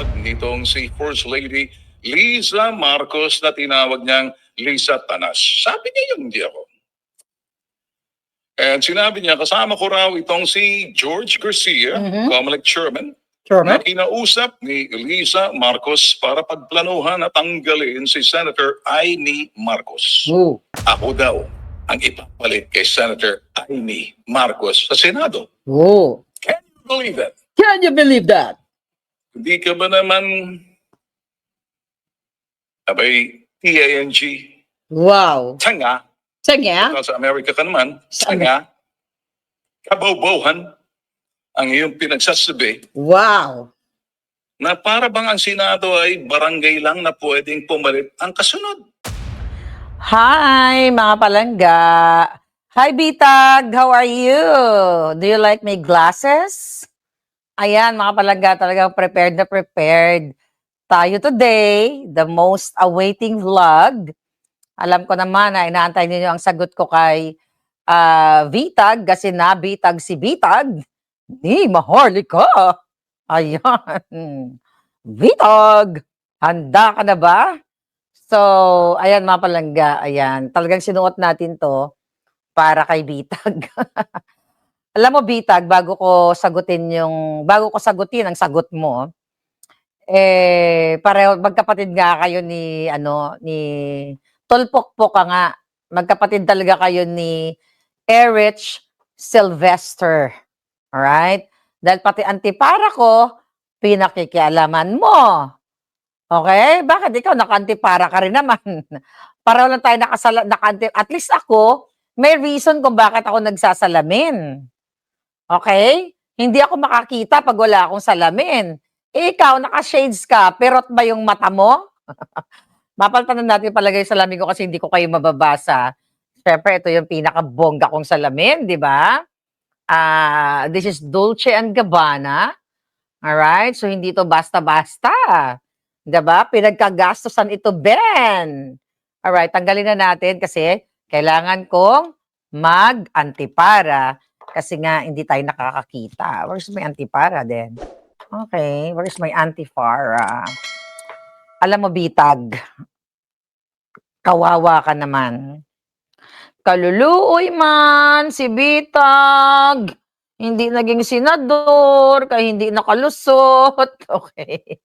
pahayag nitong si First Lady Liza Marcos na tinawag niyang Liza Tanas. Sabi niya yung hindi ako. And sinabi niya, kasama ko raw itong si George Garcia, Comelec Chairman, na kinausap ni Liza Marcos para pagplanuhan at tanggalin si Senator Amy Marcos. Ako daw ang ipapalit kay Senator Amy Marcos sa Senado. Can you believe that? Can you believe that? Hindi ka ba naman, abay, TANG, Wow. tanga, Sige. sa Amerika ka naman, tanga, kabawbawan, ang iyong pinagsasabi, Wow. na para bang ang Senado ay barangay lang na pwedeng pumalit ang kasunod. Hi, mga palangga. Hi, Bitag. How are you? Do you like my glasses? Ayan, mga palangga, talagang prepared na prepared tayo today. The most awaiting vlog. Alam ko naman na inaantay ninyo ang sagot ko kay Bitag kasi nabitag si Bitag ni Maharlika. Ayan. Bitag, handa ka na ba? So, ayan mga palangga, ayan. Talagang sinuot natin to para kay Bitag. Alam mo, Bitag, bago ko sagutin ang sagot mo, pareho, magkapatid nga kayo ni Tulpokpok ka nga. Magkapatid talaga kayo ni Erich Sylvester. Alright? Dahil pati antipara ko, pinakikialaman mo. Okay? Bakit ikaw naka-antipara ka rin naman? Pareho lang tayo at least ako, may reason kung bakit ako nagsasalamin. Okay? Hindi ako makakita pag wala akong salamin. Ikaw, naka-shades ka, perot ba yung mata mo? Mapalpanan natin palagay yung salamin ko kasi hindi ko kayo mababasa. Siyempre, ito yung pinaka-bongga kong salamin, di ba? This is Dolce & Gabbana. Alright? So, hindi ito basta-basta. Di ba? Pinagkagastosan ito, Ben. Alright, tanggalin na natin kasi kailangan kong mag-antipara kasi nga hindi tayo nakakakita. Where's my antipara then? Okay, where's my antipara? Alam mo, Bitag, kawawa ka naman. Kaluluoy man si Bitag, hindi naging senador, kaya hindi nakalusot. Okay.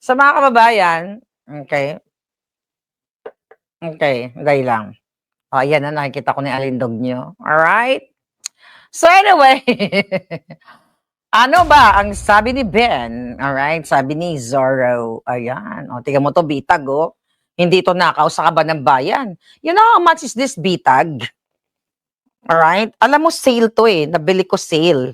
Sa mga kababayan, okay. Okay, dahil lang. O, ayan na, nakikita ko ni alindog nyo. Alright? So anyway, ano ba ang sabi ni Ben? Alright, sabi ni Zorro. Ayan, o, tingnan mo to, Bitag, o. Hindi to nakaw sa kaban ng bayan. You know how much is this, Bitag? Alright? Alam mo, sale to nabili ko sale.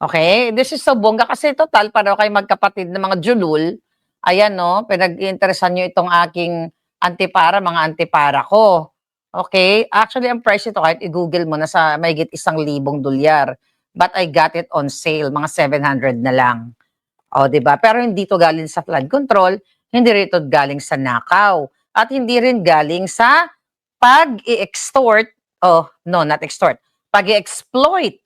Okay? This is so bongga kasi total, para kayo magkapatid ng mga julul. Ayan, no? Pinag-interesan nyo itong aking antipara, mga antipara ko. Okay? Actually, ang price ito, kahit i-google mo, nasa mahigit $1,000. But I got it on sale, mga 700 na lang. O, diba? Pero hindi to galing sa flood control, hindi rin ito galing sa nakaw, at hindi rin galing sa pag-i-extort, not extort, pag-i-exploit.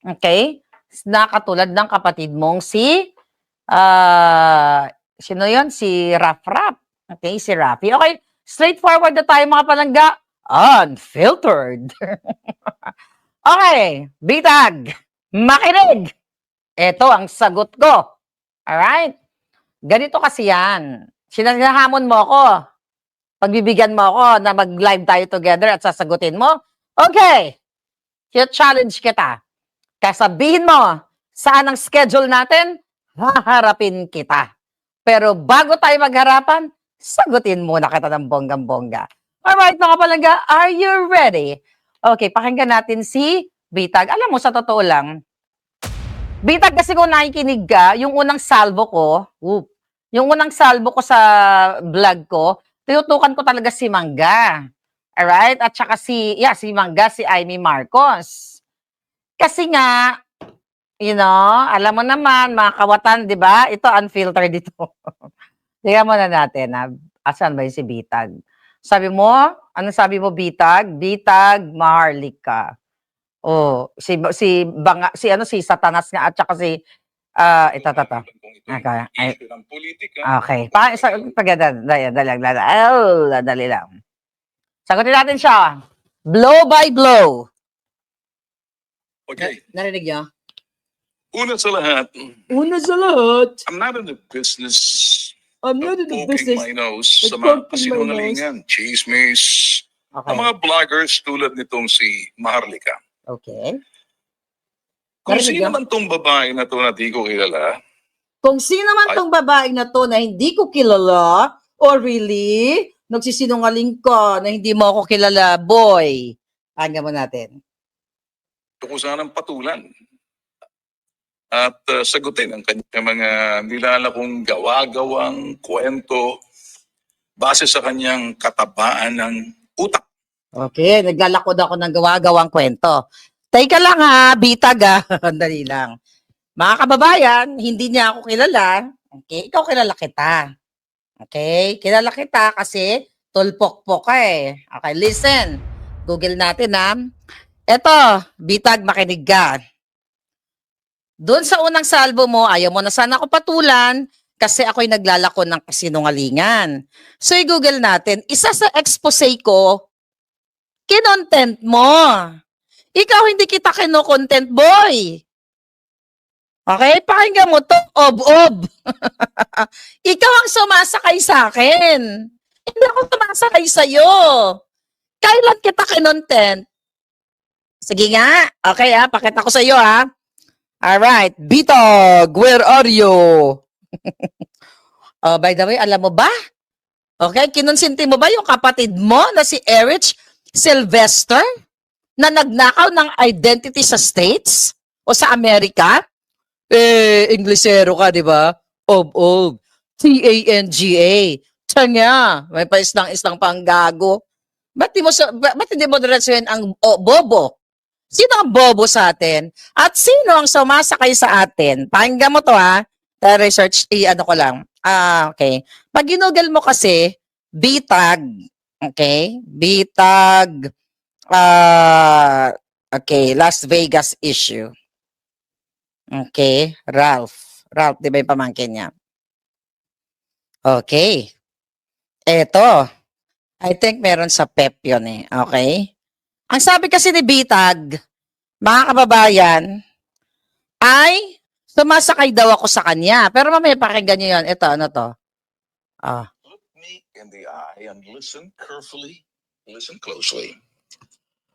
Okay? Na katulad ng kapatid mong si, sino yon? Si Raf. Okay, si Rafi. Okay, straightforward na tayo mga palangga. Unfiltered. Okay, Bitag, makinig. Ito ang sagot ko. Alright? Ganito kasi yan. Sinahamon mo ako. Pagbibigyan mo ako na mag-live tayo together at sasagutin mo. Okay. I-challenge kita. Kasabihin mo, saan ang schedule natin? Haharapin kita. Pero bago tayo magharapan, sagutin muna kita ng bonggang-bongga. Alright, mga palangga, are you ready? Okay, pakinggan natin si Bitag. Alam mo, sa totoo lang, Bitag, kasi kung nakikinig ka, yung unang salvo ko sa vlog ko, tinutukan ko talaga si Mangga. Alright? At saka si Mangga, si Amy Marcos. Kasi nga, alam mo naman, mga kawatan, di ba? Ito, unfiltered dito. Tingnan mo na natin, asan ba yung si Bitag? Sabi mo, anong sabi mo, Bitag? Bitag, Maharlika. Oh, si Satanas nga at saka si Ito. Okay. Issue ng politika. Okay. Dali lang. Sagutin natin siya. Blow by blow. Okay. Narinig niyo? Una sa lahat, I'm not in the business of poking my nose sa mga kasinungalingan, chismis, Okay. ang mga vloggers tulad nitong si Maharlika. Okay. Kung Narinig sino niyo? man tong babae na to na di ko kilala, Kung sino man tong babaeng na to na hindi ko kilala, or really, nagsisinungaling ka na hindi mo ako kilala, boy. Pakinggan mo natin. gusto ko sanang patulan at sagutin ang kanyang mga nilalakong gawa-gawang kwento base sa kanyang katabaan ng utak. Okay, naglalakod ako ng gawa-gawang kwento. Teka lang ha, bitag ha. Dali lang. Mga kababayan, hindi niya ako kilala. Okay, ikaw kilala kita. Okay, kilala kita kasi tulpok-pok ka eh. Okay, listen. Google natin ha. Eto, bitag, makinig ka. Doon sa unang salbo mo, ayaw mo na sana ako patulan kasi ako'y naglalako ng kasinungalingan. So, i-google natin, isa sa expose ko, kinontent mo. Ikaw hindi kita kino-content, boy. Okay? Pakinggan mo to, ob-ob. Ikaw ang sumasakay sa akin. Hindi ako sumasakay sa'yo. Kailan kita kinontent? Sige nga. Okay ha, pakita ko sa'yo ha. Alright, Bitog, where are you? By the way, alam mo ba? Okay, kinonsinti mo ba yung kapatid mo na si Erich Sylvester na nagnakaw ng identity sa States o sa Amerika? Inglesero ka, di ba? Ob-ob. T-A-N-G-A. Tanya, may paislang-islang pang gago. Ba't hindi mo diretsuhin ang bobo? Sino ang bobo sa atin? At sino ang sumasakay sa atin? Pakinggan mo to ha. Research, ano ko lang. Okay. Pag ginugol mo kasi, bitag. Okay? Bitag. Okay. Las Vegas issue. Okay. Ralph, di ba yung pamangkin niya? Okay. Eto. I think meron sa PEP yun eh. Okay? Ang sabi kasi ni Bitag, mga kababayan, ay sumasakay daw ako sa kanya. Pero mamaya pakinggan niyo yan. Ito, ano to? Look me in the eye and listen carefully, listen closely.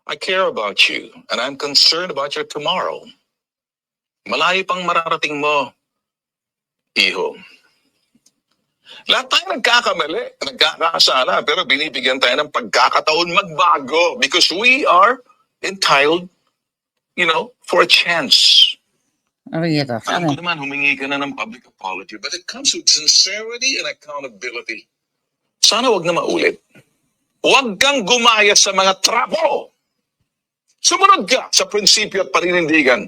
I care about you and I'm concerned about your tomorrow. Malayo pang mararating mo, iho. Lahat tayo nagkakamali, nagkakasala, pero binibigyan tayo ng pagkakataon magbago because we are entitled, for a chance. Ano yun ito? Alam ko naman, humingi ka na ng public apology, but it comes with sincerity and accountability. Sana wag na maulit. Huwag kang gumaya sa mga trapo. Sumunod ka sa prinsipyo at paninindigan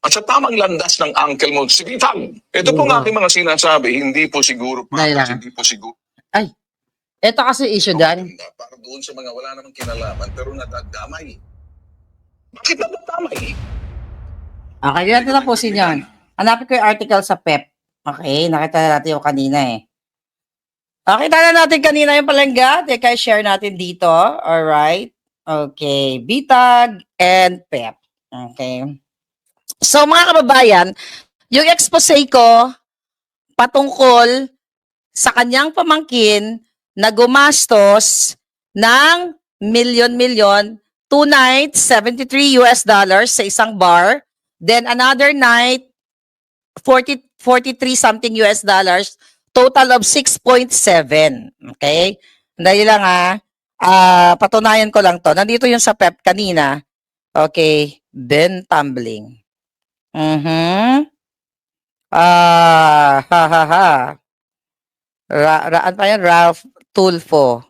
at sa tamang landas ng uncle mo, si Bitag. Ito po ang aking mga sinasabi, hindi po siguro hindi po siguro. Ay, ito kasi issue dyan. Para doon sa mga wala namang kinalaman pero nadadamay. Bakit nadadamay? Okay, dito na po sinyon. Hanapin ko yung article sa PEP. Okay, nakita na natin yung kanina eh. Nakita na natin kanina yung palangga. Teka, share natin dito. Alright. Okay, Bitag and PEP. Okay. So mga kababayan, yung expose ko patungkol sa kanyang pamangkin na gumastos ng milyon-milyon, 2 nights, $73 sa isang bar, then another night, 43 something US dollars, total of 6.7. Okay? Dahil lang patunayan ko lang to. Nandito yung sa PEP kanina. Okay, Ben Tumbling. Ano pa yan? Ralph Tulfo,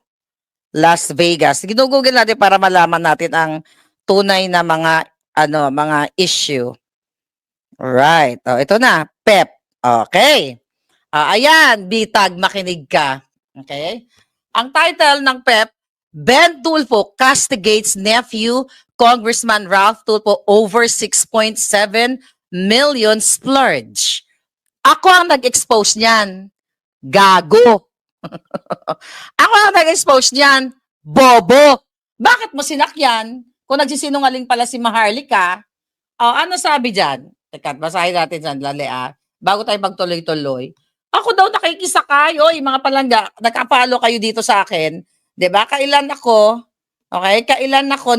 Las Vegas. Ginugugol natin para malaman natin ang tunay na mga issue. Right. Ito na, PEP. Okay. Ayan, Bitag, makinig ka. Okay? Ang title ng PEP, Ben Tulfo castigates nephew Congressman Ralph Tulfo over 6.7 million splurge. Ako ang nag-expose niyan. Gago. Ako ang nag-expose niyan. Bobo. Bakit mo sinakyan? Kung nagsisinungaling pala si Maharlika, ano sabi dyan? Teka, basahin natin dyan, lali bago tayo magtuloy-tuloy. Ako daw nakikisakay, mga palangga, nagka-follow kayo dito sa akin. 'Di ba? Kailan ako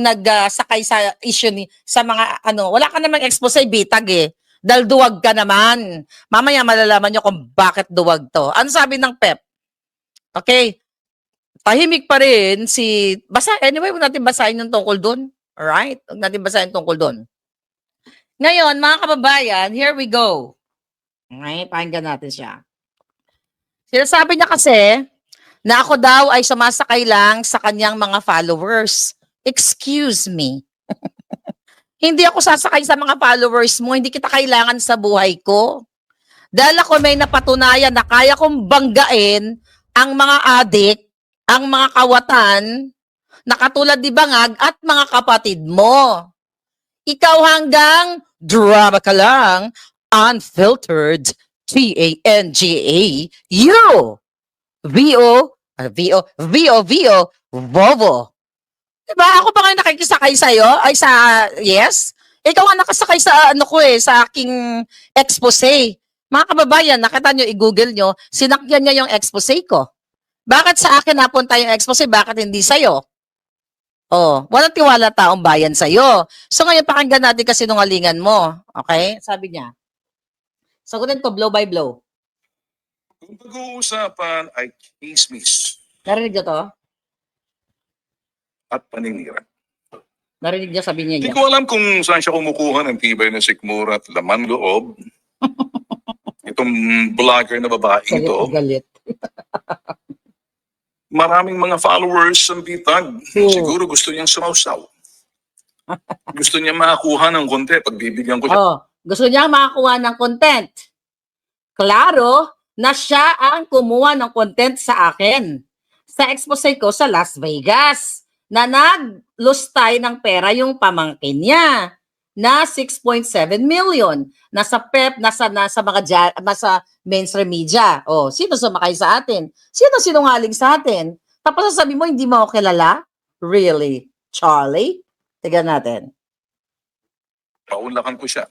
nagsakay sa issue sa mga wala ka namang expose bitag dahil duwag ka naman. Mamaya malalaman nyo kung bakit duwag to. Ano sabi ng PEP? Okay. Tahimik pa rin anyway, huwag natin basahin yung tungkol dun. Alright? Huwag natin basahin tungkol dun. Ngayon, mga kababayan, here we go. Okay, pakinggan natin siya. Sinasabi niya kasi na ako daw ay sumasakay lang sa kanyang mga followers. Excuse me. Hindi ako sasakay sa mga followers mo. Hindi kita kailangan sa buhay ko. Dahil ako may napatunayan na kaya kong banggain ang mga adik, ang mga kawatan, na katulad ni Bangag at mga kapatid mo. Ikaw hanggang drama ka lang, unfiltered, T-A-N-G-A-U. V-O, Vovo. Diba? Ako ba ngayon nakikisakay sa'yo? Ay yes? Ikaw ang nakasakay sa sa aking expose. Mga kababayan, nakita nyo, i-google nyo, sinakyan niya yung expose ko. Bakit sa akin napunta yung expose? Bakit hindi sa'yo? Walang tiwala taong bayan sa'yo. So ngayon, pakinggan natin kasi sinungalingan mo. Okay? Sabi niya. Sagutin ko blow by blow. Kung pag-uusapan ay chismis Narinig niyo to? at paninira. Narinig niya, sabi niya. Hindi ko alam kung saan siya kumukuha ng tibay na sikmura at laman loob. Itong vlogger na babae ito. Galit. Maraming mga followers ang bitag. Siguro gusto niyang sumausaw. Gusto niya makakuha ng konti. Pagbibigyan ko siya. Gusto niya makakuha ng content. Klaro na siya ang kumuha ng content sa akin. Sa expose ko sa Las Vegas. Na naglustay ng pera yung pamangkin niya. Na 6.7 million. Nasa PEP, nasa mainstream media. Sino sumakay sa atin? Sino sinungaling sa atin? Tapos sasabi mo, hindi mo ako kilala? Really? Charlie? Tignan natin. Paunlakan ko siya.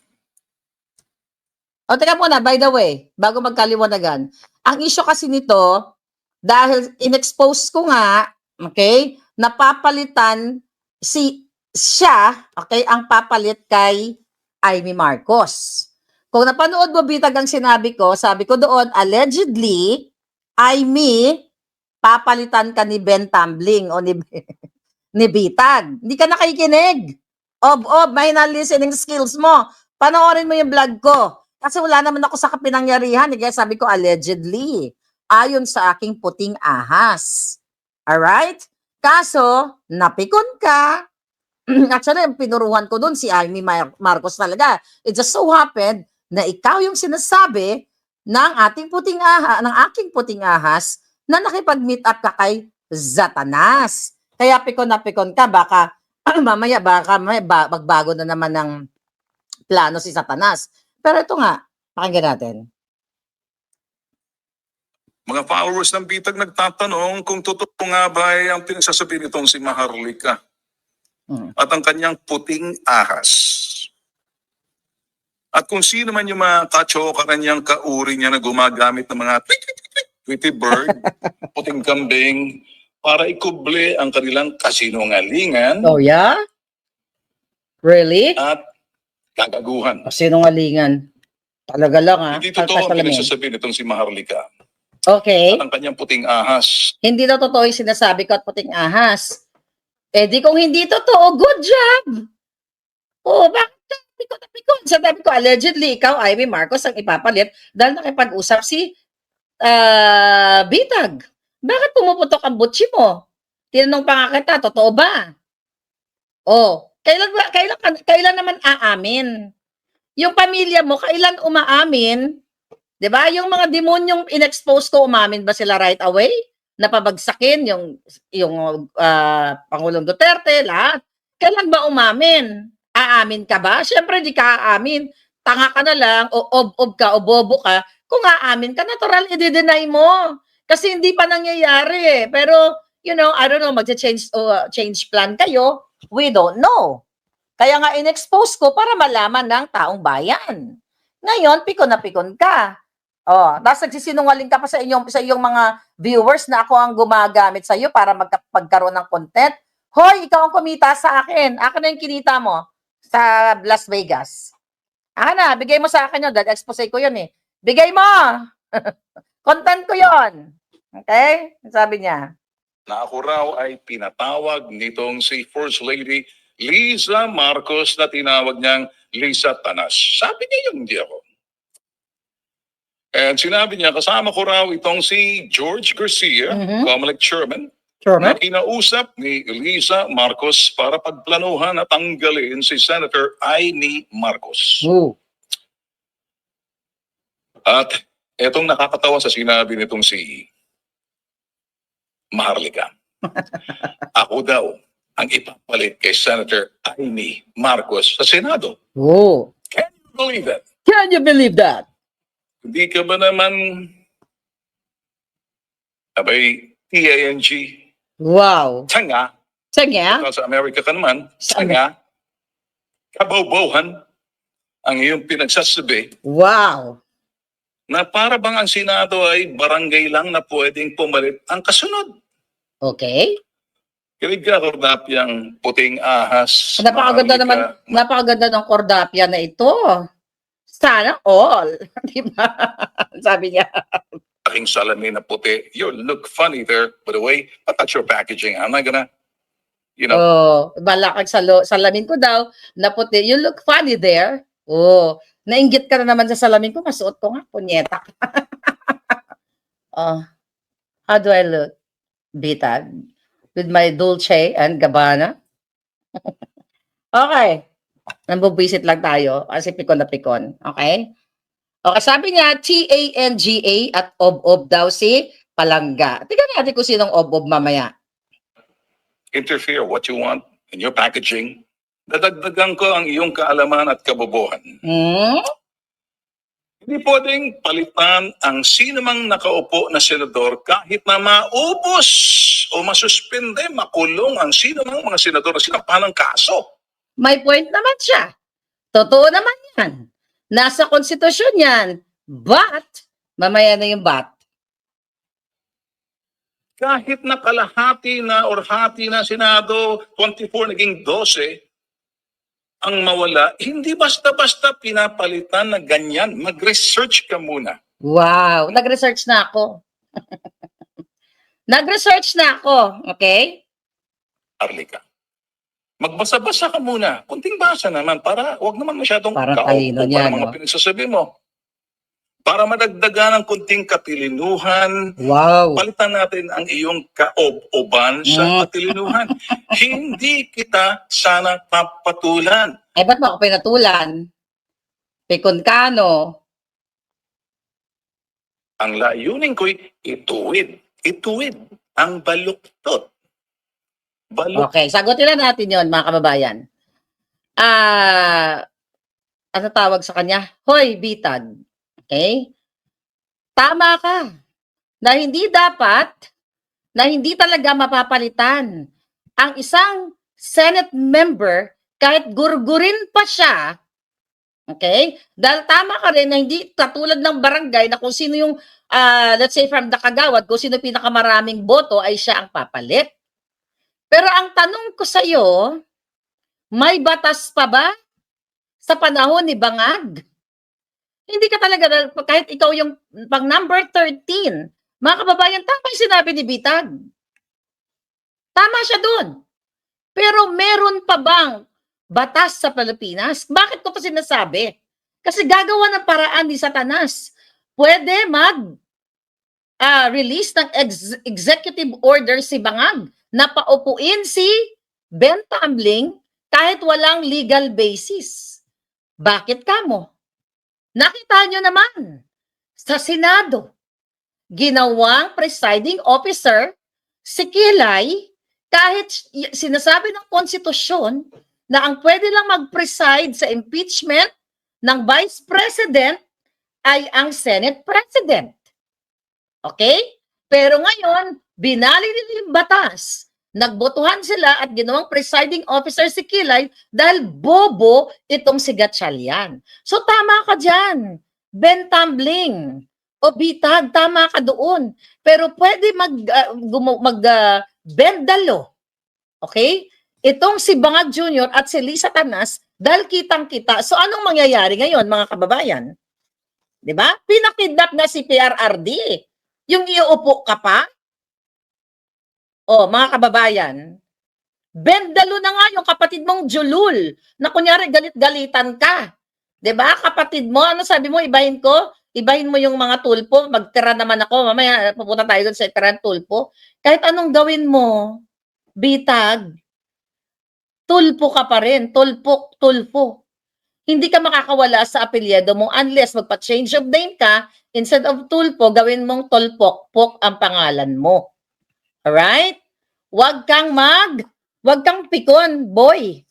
Teka muna, by the way, bago magkaliwanagan. Ang issue kasi nito, dahil in-expose ko nga, okay, napapalitan siya, okay, ang papalit kay Amy Marcos. Kung napanood mo bitag ang sinabi ko, sabi ko doon, allegedly, Amy, papalitan ka ni Ben Tumbling o ni Bitag. Hindi ka nakikinig. May na-listening skills mo. Panoorin mo yung vlog ko. Kasi wala naman ako sa kapinangyarihan. Kaya sabi ko, allegedly, ayon sa aking puting ahas. Alright? Kaso, napikon ka. Actually, pinuruhan ko doon si Amy Marcos talaga. It just so happened na ikaw yung sinasabi ng aking puting ahas na nakipag-meet up ka kay Satanas. Kaya pikon na pikon ka, baka mamaya magbago na naman ng plano si Satanas. Pero ito nga, pakinggan natin. Mga followers ng bitag nagtatanong kung totoo nga ba ang pinagsasabi nitong si Maharlika at ang kanyang puting ahas. At kung sino man yung mga kachoka kanyang kauri niya na gumagamit ng mga Tweety Bird, puting kambing, para ikuble ang kanilang kasinungalingan. Oh yeah? Really? At kagaguhan. Kasinungalingan. Talaga lang ha? Hindi totoo ang pinagsasabi nitong si Maharlika. Okay. At ang kanyang puting ahas. Hindi daw totoo yung sinasabi ko at puting ahas. Di kung hindi totoo, good job! Bakit pikon? Sabi ko, allegedly, ikaw, Amy Marcos, ang ipapalit dahil nakipag-usap si Bitag. Bakit pumuputok ang butsi mo? Tinanong pa nga kita, totoo ba? Kailan naman aamin? Yung pamilya mo, kailan umaamin? 'Di ba? Yung mga demonyong in-expose ko, umamin ba sila right away? Napabagsakin yung Pangulong Duterte, lahat. Kailan ba umamin? Aamin ka ba? Siyempre di ka aamin. Tanga ka na lang, o ob ka, o bobo ka, Kung aamin ka, natural i-deny mo. Kasi hindi pa nangyayari eh. Pero, you know, I don't know, change plan kayo. We don't know. Kaya nga in-expose ko para malaman ng taong bayan. Ngayon, pikon na pikon ka. Tapos nagsisinungaling ka pa sa iyong mga viewers na ako ang gumagamit sa iyo para magkaroon ng content. Hoy, ikaw ang kumita sa akin. Akin na yung kinita mo sa Las Vegas. Na, bigay mo sa akin yun. Dahil expose ko yun eh. Bigay mo! Content ko yun. Okay? Sabi niya. Na ako raw ay pinatawag nitong si First Lady Liza Marcos na tinawag niyang Lisa Tanas. Sabi niya yun, hindi ako. And sinabi niya, kasama ko raw itong si George Garcia, Comelec Chairman, na kinausap ni Liza Marcos para pagplanuhan at tanggalin si Senator Aimee Marcos. At etong nakakatawa sa sinabi nitong si Maharlika. Ako daw ang ipapalit kay Senator Aimee Marcos sa Senado. Can you believe that? Can you believe that? Hindi ka ba naman TANG? Wow. Tanga. Sa Amerika ka naman. Tanga. Kabawbawhan ang iyong pinagsasabi. Wow. Na para bang ang Senado ay barangay lang na pwedeng pumalit ang kasunod. Okay. Kilig ka, Cordapyang puting ahas. Napakaganda ng Cordapia na ito. Sana all. Diba? Sabi niya. Aking salamin na puti. You look funny there. By the way, but that's your packaging. I'm not gonna, you know. Balakag salamin ko daw na puti. You look funny there. Nainggit ka na naman sa salamin ko. Masuot ko nga. Punyeta. How do I look? Bitag. With my Dolce and Gabbana. Okay. Nambubisit lang tayo kasi pikon na pikon. Okay? Okay, sabi niya, TANGA at OB-OB daw si Palangga. Tingnan natin kung sinong OB-OB mamaya. Interfere what you want in your packaging. Dadagdagan ko ang iyong kaalaman at kabobohan. Hindi pwedeng palitan ang sinumang nakaupo na senador kahit na maubos o masuspende, makulong ang sinumang mga senador na sinampahan ng kaso. May point naman siya. Totoo naman yan. Nasa konstitusyon yan. But, mamaya na yung but. Kahit na kalahati na or hati na Senado, 24 naging 12, ang mawala, hindi basta-basta pinapalitan na ganyan. Mag-research ka muna. Wow, nag-research na ako. Nag-research na ako, okay? Arlika. Magbasa-basa ka muna. Kunting basa naman para wag naman masyadong talino niya, mga pinagsasabi mo. Para madagdagan ng kunting katilinuhan. Wow. Palitan natin ang iyong kaob-oban sa katilinuhan. Hindi kita sana papatulan. Ba't mo ako pinatulan? Pikon ka, no? Ang layunin ko'y ituwid. Ituwid ang baluktot. Okay, sagutin na natin yon mga kababayan. Ano tawag sa kanya? Hoy, bitag. Okay? Tama ka. Na hindi talaga mapapalitan ang isang Senate member kahit gurgurin pa siya. Okay? Dahil tama ka rin na hindi katulad ng barangay na kung sino yung, let's say from the Kagawad, kung sino pinakamaraming boto ay siya ang papalit. Pero ang tanong ko sa iyo, may batas pa ba sa panahon ni Bangag? Hindi ka talaga, kahit ikaw yung pang number 13, mga kababayan, tama yung sinabi ni Bitag. Tama siya dun. Pero meron pa bang batas sa Pilipinas? Bakit ko pa sinasabi? Kasi gagawa ng paraan ni Satanas. Pwede release ng executive order si Bangag na paupuin si Ben Tambling kahit walang legal basis. Bakit kamo? Nakita nyo naman sa Senado, ginawang presiding officer si Kilay kahit sinasabi ng konstitusyon na ang pwede lang mag-preside sa impeachment ng Vice President ay ang Senate President. Okay? Pero ngayon, binali nila yung batas. Nagbotohan sila at ginawang presiding officer si Kilay dahil bobo itong si Gatchalian. So tama ka dyan. Ben Tumbling o Bitag, tama ka doon. Pero pwede bend the law. Okay? Itong si Bangag Jr. at si Lisa Tanas, dahil kitang-kita. So anong mangyayari ngayon, mga kababayan? Di ba? Pinakidnap na si PRRD. Yung iuupo ka pa? O, mga kababayan, bendalo na nga yung kapatid mong Julul, na kunyari galit-galitan ka. Di ba? Kapatid mo, ano sabi mo, ibahin ko? Ibahin mo yung mga tulpo, magtira naman ako, mamaya pupunta tayo doon sa itiran tulpo. Kahit anong gawin mo, Bitag, tulpo ka pa rin, tulpo. Hindi ka makakawala sa apelyido mo unless magpa-change of name ka, instead of tulpo, gawin mong tolpok-pok ang pangalan mo. Alright? Huwag kang pikon, boy.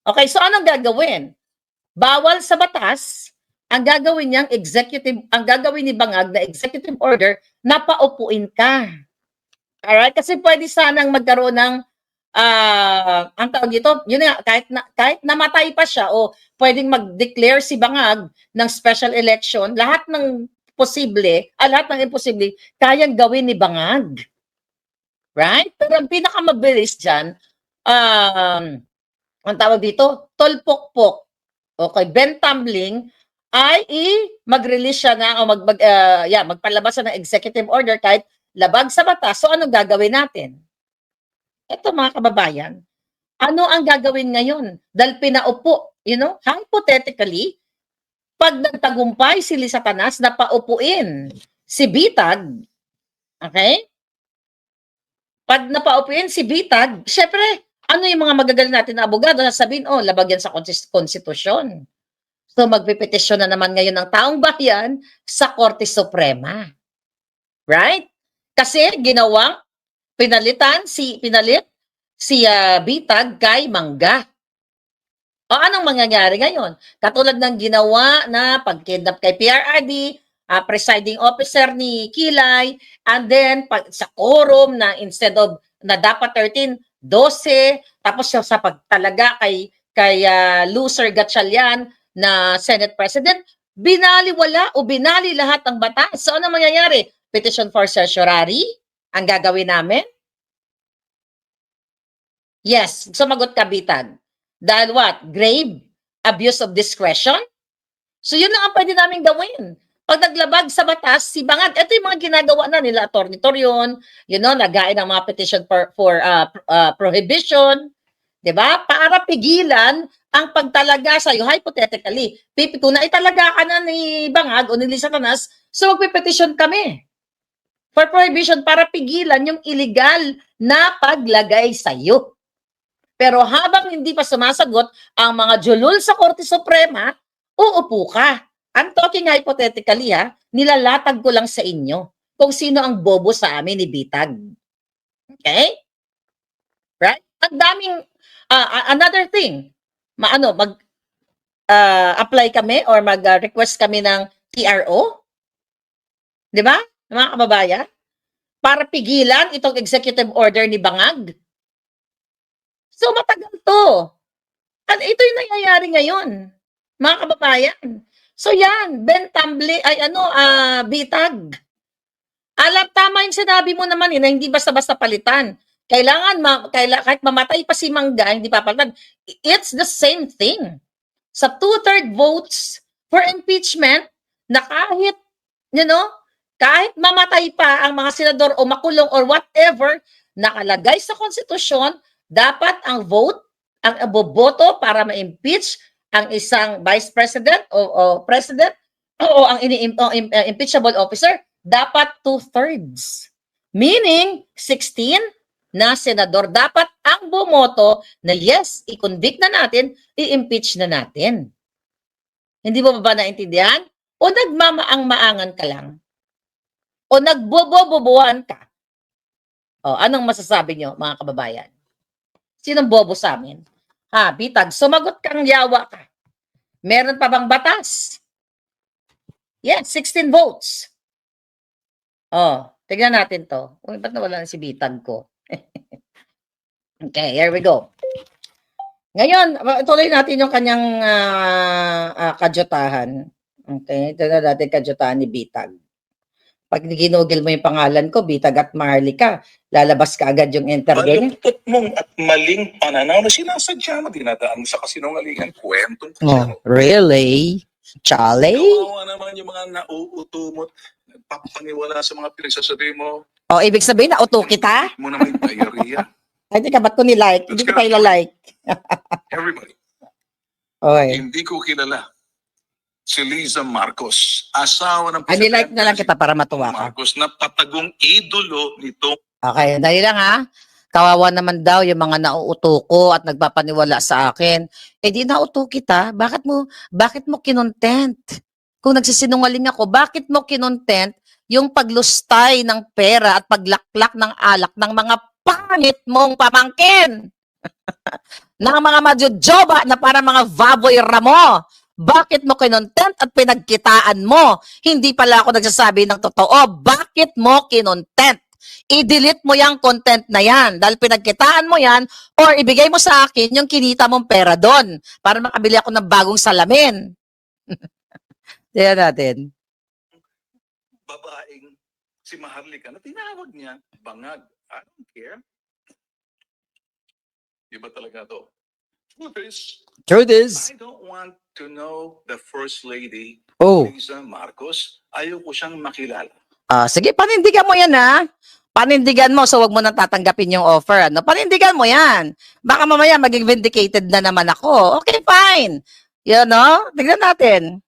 Okay, so anong gagawin? Bawal sa batas, ang gagawin ni Bangag na executive order, na paupuin ka. Alright? Kasi pwede sanang magkaroon ng ang tawag dito, yun nga, kahit namatay pa siya o pwedeng mag-declare si Bangag ng special election, lahat ng imposible, kayang gawin ni Bangag. Right? Pero ang pinakamabilis dyan, ang tawag dito, tolpok-pok. Okay, Ben Tumbling ay mag-release siya na o magpalabas siya ng executive order kahit labag sa batas. So anong gagawin natin? Ito mga kababayan, ano ang gagawin ngayon? Dahil pinaupo, hypothetically, pag nagtagumpay si Lisa Tanas na paupuin si Bitag, okay? Pag napaupuin si Bitag, syempre, ano yung mga magagaling natin na abogado na sabihin, labag yan sa konstitusyon. So magpipetisyon na naman ngayon ng taong bayan sa Korte Suprema. Right? Kasi pinalit si Bitag kay Mangga. O anong mangyayari ngayon? Katulad ng ginawa na pagkidnap kay PRRD, presiding officer ni Kilay, and then sa quorum na instead of na dapat 13, 12, tapos sa pagtalaga kay loser Gatchalian na Senate President, binali lahat ng batas. So ano mangyayari? Petition for certiorari ang gagawin namin? Yes, sumagot ka, Bitag. Dahil what? Grave abuse of discretion? So yun lang ang pwede namin gawin. Pag naglabag sa batas, si Bangag, ito yung mga ginagawa na nila, Atty. Torion, nagain ng mga petition for prohibition, di ba? Para pigilan ang pagtalaga sa'yo, hypothetically. Kung naitalaga ka na ni Bangag o ni Lisa Tanas, so magpipetition kami for prohibition para pigilan yung illegal na paglagay sa'yo. Pero habang hindi pa sumasagot ang mga julul sa Korte Suprema, uupo ka. I'm talking hypothetically, nilalatag ko lang sa inyo kung sino ang bobo sa amin ni Bitag. Okay? Right? Ang daming, another thing, apply kami or mag-request kami ng TRO? Di ba? Mga kababayan? Para pigilan itong executive order ni Bangag. So matagal to. At ito yung nangyayari ngayon, mga kababayan. So yan, Ben Tumbling, Bitag. Tama yung sinabi mo naman na hindi basta-basta palitan. Kahit mamatay pa si Mangga, hindi papalitan. It's the same thing. Sa 2/3 votes for impeachment, na kahit mamatay pa ang mga senador o makulong or whatever, nakalagay sa konstitusyon, dapat ang boboto para ma-impeach ang isang vice president o president o ang impeachable officer, dapat 2/3. Meaning, 16 na senador dapat ang bumoto na yes, i-convict na natin, i-impeach na natin. Hindi mo ba naintindihan? O nagmamaang-maangan ka lang? O nagbobobobohan ka? O, anong masasabi nyo, mga kababayan? Sinong bobo sa amin? Bitag, sumagot kang yawa ka. Meron pa bang batas? Yes, 16 votes. Oh, tignan natin to. Uy, ba't nawala na si Bitag ko? Okay, here we go. Ngayon, tuloy natin yung kanyang kadyutahan. Okay, ito na natin kadyutahan ni Bitag. Pag ginugil mo yung pangalan ko, Bitag at Maharlika, lalabas ka agad yung interview niya. Baluktot mong at maling pananaw na sinasadya mo, dinadaan mo sa kasinungalingan, kwentong Oh, really? Charlie? Kawawa naman yung mga nauutumot, nagpapaniwala sa mga pinagsasabi mo. Oh, ibig sabihin na uto kita? Hindi mo na may diarrhea. Ay, di ka, ba't ko nilike? Hindi ko tayo like. Everybody, Okay. hindi ko kilala si Liza Marcos, asawa ng Ay, nilike na lang kita para matuwa ka. Marcos na patagong idolo nito. Okay, dali lang ha. Kawawa naman daw yung mga nauuto ko at nagpapaniwala sa akin. Eh di nauto kita, bakit mo kinontent? Kung nagsisinungaling ako, bakit mo kinontent yung paglustay ng pera at paglaklak ng alak ng mga pangit mong pamangkin? Ng mga madyojoba na para mga baboy ramo. Bakit mo kinontent at pinagkitaan mo? Hindi pala ako nagsasabi ng totoo. Bakit mo kinontent? I-delete mo yung content na yan dahil pinagkitaan mo yan or ibigay mo sa akin yung kinita mong pera doon para makabili ako ng bagong salamin. Tignan natin. Babaeng si Maharlika na tinawag niya bangag. I don't care. Iba talaga to. Truth is. I don't want to know the First Lady, Oh. Liza Marcos. Ayaw ko siyang makilala. Sige, panindigan mo yan ha. Panindigan mo, so wag mo nang tatanggapin yung offer. Ano? Panindigan mo yan. Baka mamaya maging vindicated na naman ako. Okay, fine. You know? Tignan natin.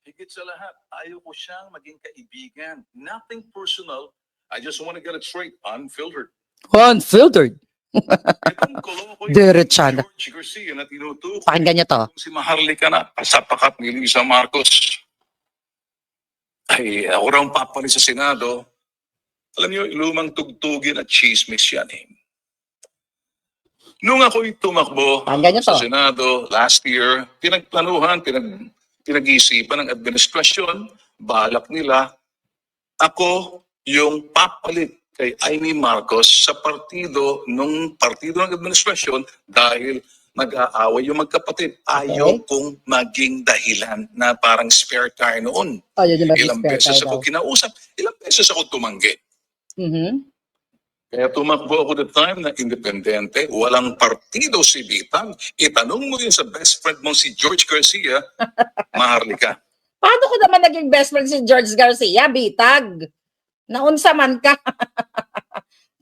Higit sa lahat, ayaw ko siyang maging kaibigan. Nothing personal. I just want to get it straight, unfiltered. Unfiltered. Itong koloko yung Diretsana. George Garcia na tinutukoy. Pakinggan nyo to. Si Maharlika na kasapakat ni Liza Marcos. Ay, ako raw papalit sa Senado. Alam niyo, lumang tugtugin at chismis yan eh. Nung ako'y tumakbo Pakinggan nyo to. sa Senado last year, pinagplanuhan, pinag-isipan ng administrasyon, balak nila, ako yung papalit kay Amy Marcos sa partido ng administrasyon dahil nag-aaway yung magkapatid. Ayaw kong maging dahilan na parang spare tire noon. Ilang beses ako kinausap, ilang beses ako tumanggi. Kaya tumakbo ako the time na independente, walang partido si Bitag. Itanong mo yun sa best friend mong si George Garcia, Maharlika. Paano ko naman naging best friend si George Garcia, Bitag? Naunsa man ka.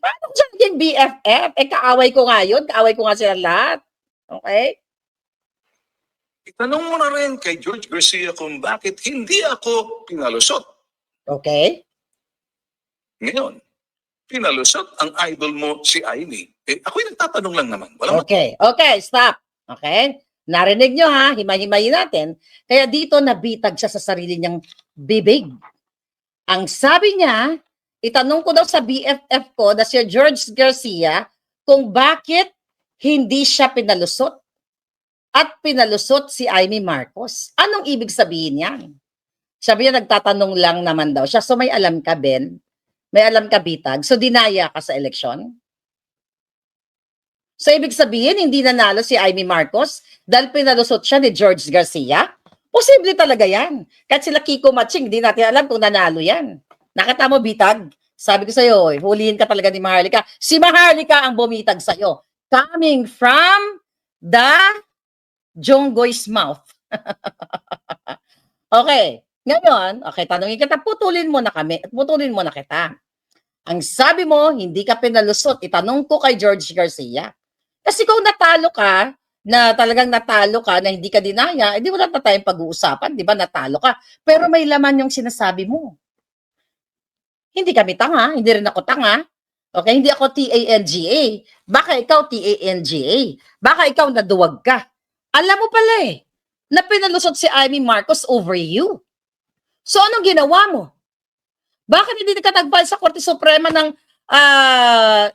Paano ko siya naging BFF? Kaaway ko nga yun. Kaaway ko nga sila lahat. Okay? Itanong mo na rin kay George Garcia kung bakit hindi ako pinalusot. Okay? Ngayon, pinalusot ang idol mo si Amy. Ako'y nagtatanong lang naman. Walang Okay, stop. Okay? Narinig nyo ha, himay-himayin natin. Kaya dito nabitag siya sa sarili niyang bibig. Ang sabi niya, itanong ko daw sa BFF ko na si George Garcia kung bakit hindi siya pinalusot at pinalusot si Amy Marcos. Anong ibig sabihin yan? Sabi niya, nagtatanong lang naman daw siya. So may alam ka, Ben? May alam ka, Bitag? So dinaya ka sa eleksyon? So ibig sabihin, hindi nanalo si Amy Marcos dahil pinalusot siya ni George Garcia? Posible talaga yan. Kahit sila Kiko Matching, hindi natin alam kung nanalo yan. Nakita mo, Bitag? Sabi ko sa'yo, hulihin ka talaga ni Maharlika. Si Maharlika ang bumitag sa'yo. Coming from the Jonggoy's mouth. Okay. Ngayon, okay, tanongin kita, putulin mo na kami at putulin mo na kita. Ang sabi mo, hindi ka pinalusot. Itanong ko kay George Garcia. Kasi kung natalo ka, na talagang natalo ka, na hindi ka dinaya, hindi wala na tayong pag-uusapan, di ba? Natalo ka. Pero may laman yung sinasabi mo. Hindi kami tanga, hindi rin ako tanga. Okay, hindi ako TANGA. Baka ikaw TANGA. Baka ikaw naduwag ka. Alam mo pala na pinalusot si Amy Marcos over you. So anong ginawa mo? Bakit hindi ka nag-file sa Korte Suprema ng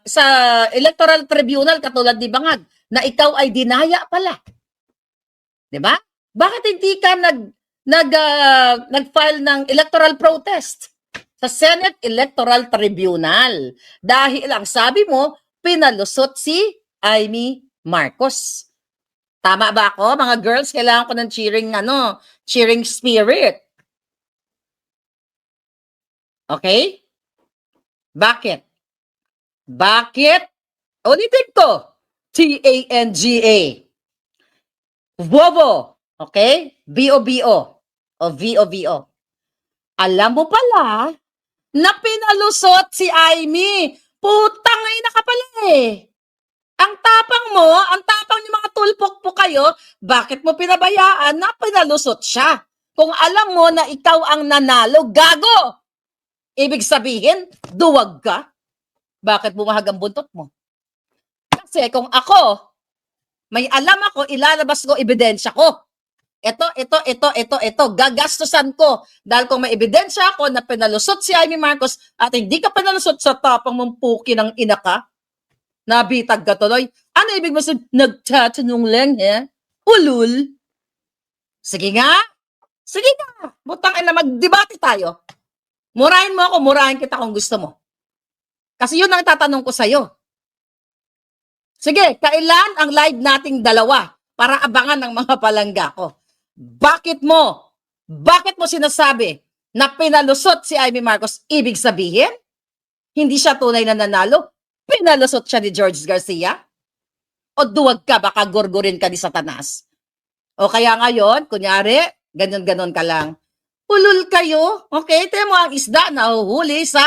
sa Electoral Tribunal katulad ni Bangag na ikaw ay dinaya pala? 'Di ba? Bakit hindi ka nag-file ng electoral protest sa Senate Electoral Tribunal. Dahil ang sabi mo, pinalusot si Amy Marcos. Tama ba ako? Mga girls, kailangan ko ng cheering spirit. Okay? Bakit? Bakit? Ulitin ko. T-A-N-G-A. Bobo. Okay? B-O-B-O. O V-O-V-O. Alam mo pala na pinalusot si Amy. Putang ina ka pala eh. Ang tapang mo, ang tapang ng mga tulpok po kayo, bakit mo pinabayaan na pinalusot siya? Kung alam mo na ikaw ang nanalo, gago! Ibig sabihin, duwag ka. Bakit bumahag ang buntot mo? Kasi kung ako, may alam ako, ilalabas ko, ebidensya ko. Ito, gagastusan ko. Dahil kung may ebidensya ako na pinalusot si Amy Marcos at hindi ka pinalusot sa tapang mong puki ng ina ka, nabitag ka tuloy. Ano ibig mo sabihin? Nagtatanong lang, eh? Ulul. Sige nga. Butang ina, magdebate tayo. Murahin mo ako, murahin kita kung gusto mo. Kasi yun ang tatanong ko sa'yo. Sige, kailan ang live nating dalawa para abangan ng mga palangga ko? Bakit mo sinasabi na pinalusot si Amy Marcos? Ibig sabihin, hindi siya tunay na nanalo? Pinalusot siya ni George Garcia? O duwag ka, baka gurgurin ka ni Satanas? O kaya ngayon, kunyari, ganon-ganon ka lang. Ulul kayo, okay? Ito mo ang isda na huhuli sa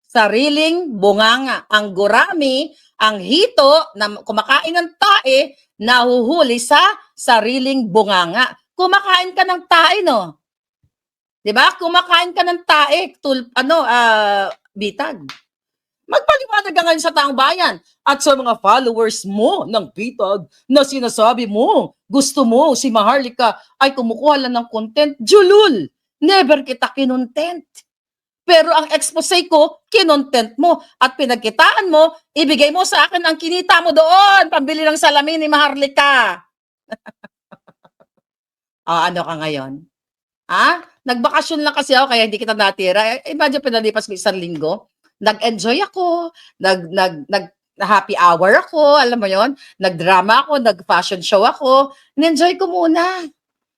sariling bunganga. Ang gurami, ang hito na kumakain ng tae, nahuhuli sa sariling bunganga. Kumakain ka ng tae, no? 'Di ba? Kumakain ka ng tae, bitag. Magpaliwanag ka ngayon sa taong bayan at sa mga followers mo ng bitag na sinasabi mo, gusto mo si Maharlika ay kumukuha lang ng content. Julul, never kita kinontent. Pero ang expose ko, kinontent mo at pinagkitaan mo, ibigay mo sa akin ang kinita mo doon, pambili ng salamin ni Maharlika. Ano ka ngayon? Nagbakasyon lang kasi ako kaya hindi kita natira. Imagine pinalipas mo 1 linggo. Nag-enjoy ako, nag-happy hour ako, alam mo yon, nag-drama ako, nag-fashion show ako. In-enjoy ko muna.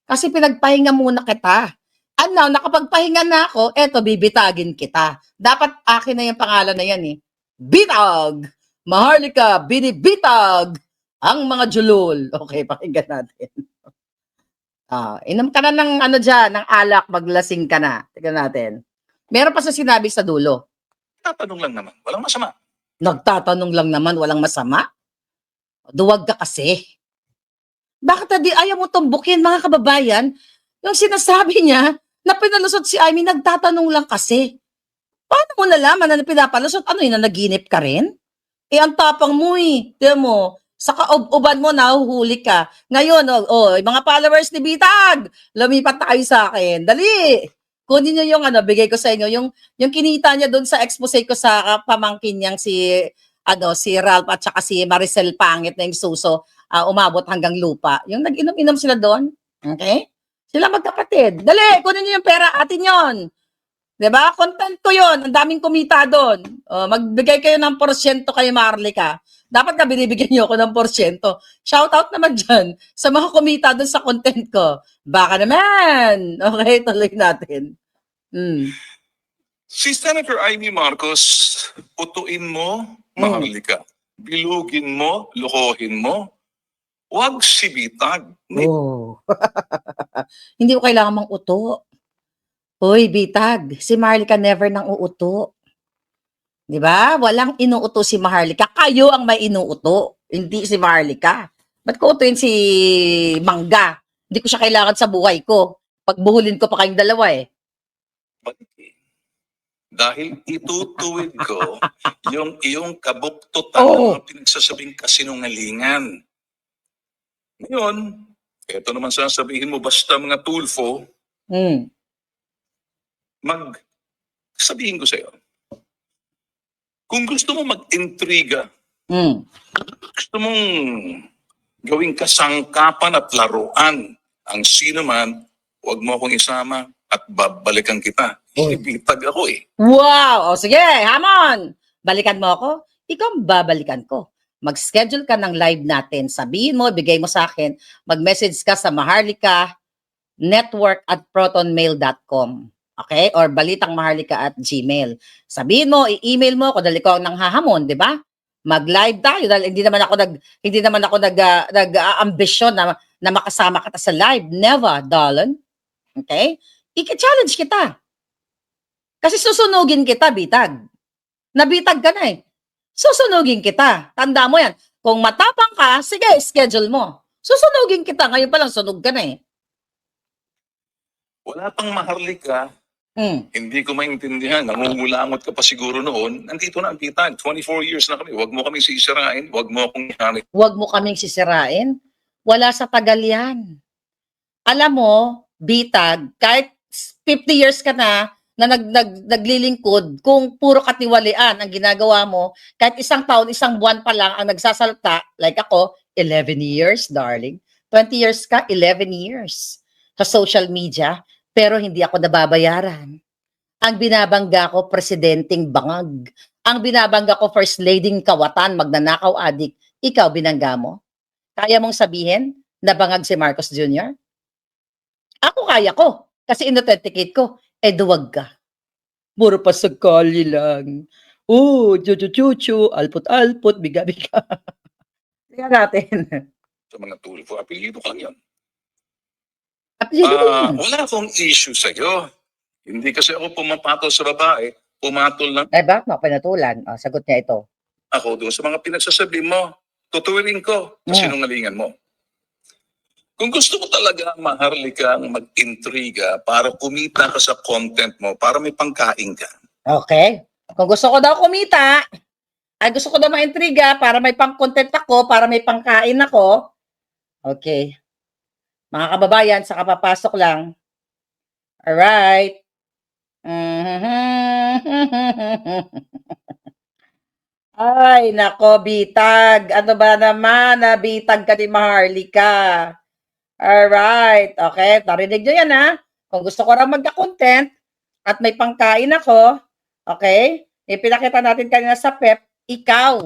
Kasi pinagpahinga muna kita. And now, nakapagpahinga na ako, eto, bibitagin kita. Dapat akin na yung pangalan na yan eh. Bitag! Maharlika, binibitag! Ang mga julol. Okay, pakinggan natin. Inom ka na ng ng alak, maglasing ka na. Tignan natin. Meron pa sa sinabi sa dulo. Tatanong lang naman, walang masama. Nagtatanong lang naman, walang masama? Duwag ka kasi. Bakit ayaw mo tumbukin, mga kababayan? Yung sinasabi niya, na pinalusot si Amy, nagtatanong lang kasi. Paano mo nalaman na pinapalusot? Ano yun, naginip ka rin? Ang tapang mo eh. Tiyan mo, sa kaub-uban mo, nahuhuli ka. Ngayon, mga followers ni Bitag, lumipat na kayo sa akin. Dali! Kunin nyo yung bigay ko sa inyo, yung kinita niya doon sa expose ko sa pamangkin niyang si Ralph at saka si Maricel Pangit na yung suso, umabot hanggang lupa. Yung nag-inom-inom sila doon. Okay? Sila magkapatid. Dali, kunin nyo yung pera, atin yon. Diba? Content ko yon. Ang daming kumita doon. Magbigay kayo ng porsyento kay Maharlika. Dapat ka binibigyan niyo ako ng porsyento. Shout out naman dyan sa mga kumita doon sa content ko. Baka naman. Okay, tuloy natin. Si Senator Amy Marcos, putuin mo, Maharlika. Bilugin mo, lokohin mo. Huwag si Bitag. Hindi ko kailangan mang uto. Hoy, Bitag, si Maharlika never nang uuto. Di ba? Walang inuuto si Maharlika. Kayo ang may inuuto, hindi si Maharlika. Ba't ko utuin si Mangga? Hindi ko siya kailangan sa buhay ko. Pagbuhulin ko pa kayong dalawa eh. Dahil itutuwid ko yung iyong kabuktutan ng mga pinagsasabing kasinungalingan. Ngayon, eto naman sasabihin mo, basta mga tulfo, sabihin ko sa'yo, kung gusto mo mag-intriga, gusto mong gawing kasangkapan at laruan ang sino man, huwag mo akong isama at babalikan kita. Uy. Ibitag ako eh. Wow! O sige, hamon! Balikan mo ako, ikaw ang babalikan ko. Mag-schedule ka ng live natin. Sabihin mo, bigay mo sa akin, mag-message ka sa maharlika.network@protonmail.com. Okay? Or balitangmaharlika@gmail. Sabihin mo, i-email mo ako dahil ikaw ang nanghahamon, di ba? Mag-live tayo dahil hindi naman ako nag-ambisyon na makasama kita sa live. Never, darling. Okay? I-challenge kita. Kasi susunugin kita, bitag. Nabitag ka na eh. Susunugin kita. Tanda mo yan. Kung matapang ka, sige, schedule mo. Susunugin kita. Ngayon pa lang, sunog ka na eh. Wala pang Maharlika. Hindi ko maintindihan. Nangungulangot ka pa siguro noon. Nandito na ang bitag. 24 years na kami. Huwag mo kaming sisirain. Huwag mo akong ihanip. Huwag mo kaming sisirain. Wala sa tagal yan. Alam mo, bitag, kahit 50 years ka na naglilingkod, kung puro katiwalian ang ginagawa mo, kahit isang taon, isang buwan pa lang ang nagsasalta, like ako, 11 years, darling. 20 years ka, 11 years sa social media, pero hindi ako nababayaran. Ang binabangga ko, presidenteng bangag. Ang binabangga ko, first ladyng kawatan, magnanakaw adik. Ikaw, binangga mo? Kaya mong sabihin na bangag si Marcos Jr.? Ako kaya ko. Kasi inauthenticate ko. Duwag ka. Puro pa sa kali lang. Chuchu, alpot-alpot, biga-biga. Tingnan natin. Sa mga tulfo, apelido ka lang yan. Apelido ko. Wala akong issue sa'yo. Hindi kasi ako pumapatol sa babae. Pumatol lang Bakit mo pinatulan? Sagot niya ito. ako doon sa mga pinagsasabi mo. Tutuwirin ko sa sinungalingan mo. Kung gusto mo talaga, Maharlikang, mag-intriga para kumita ka sa content mo, para may pangkain ka. Okay. Kung gusto ko daw kumita, ay gusto ko daw ma-intriga para may pang-content ako, para may pangkain ako. Okay. Mga kababayan, sa kapapasok lang. Alright. Ay, nako, bitag. Ano ba naman, bitag ka ni Maharlika. Alright. Okay, narinig nyo yan ha. Kung gusto ko lang magka-content at may pangkain ako, okay, ipinakita natin kanina sa PEP, ikaw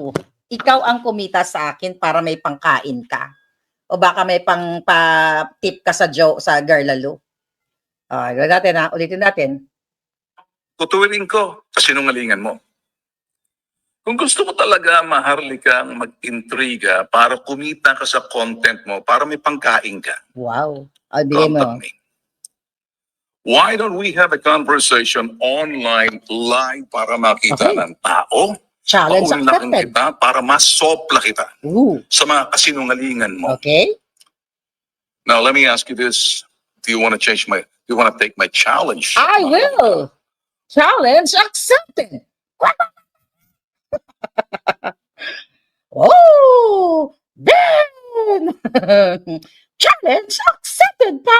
ang kumita sa akin para may pangkain ka. O baka may pang-tip ka sa girl lalo. Ulitin natin. Tutuwirin ko sa sinungalingan mo. Kung gusto mo talaga, Maharlikang, mag-intriga para kumita ka sa content mo, para may pangkain ka. Wow. Bigay mo. Contact me. Why don't we have a conversation online, live, para makita ng tao? Challenge Paunahan accepted. kita para masopla kita sa mga kasinungalingan mo. Okay. Now, let me ask you this. Do you want to take my challenge? I will. Challenge accepted. Oh, Ben! Challenge accepted, pa!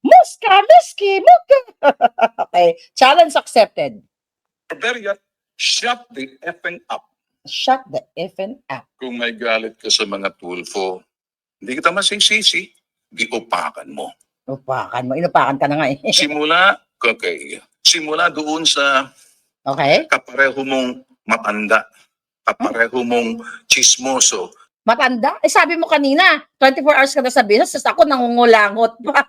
Muska, miski, muka! Okay, challenge accepted. Or better yet, shut the effing up. Shut the effing up. Kung may galit ka sa mga tulfo, hindi kita masisisi, giupakan mo. Upakan mo. Inupakan ka na nga eh. Simula doon sa kapareho mong matanda, kapareho mong chismoso. Matanda? Sabi mo kanina, 24 hours ka na sa business, ako nangungulangot pa.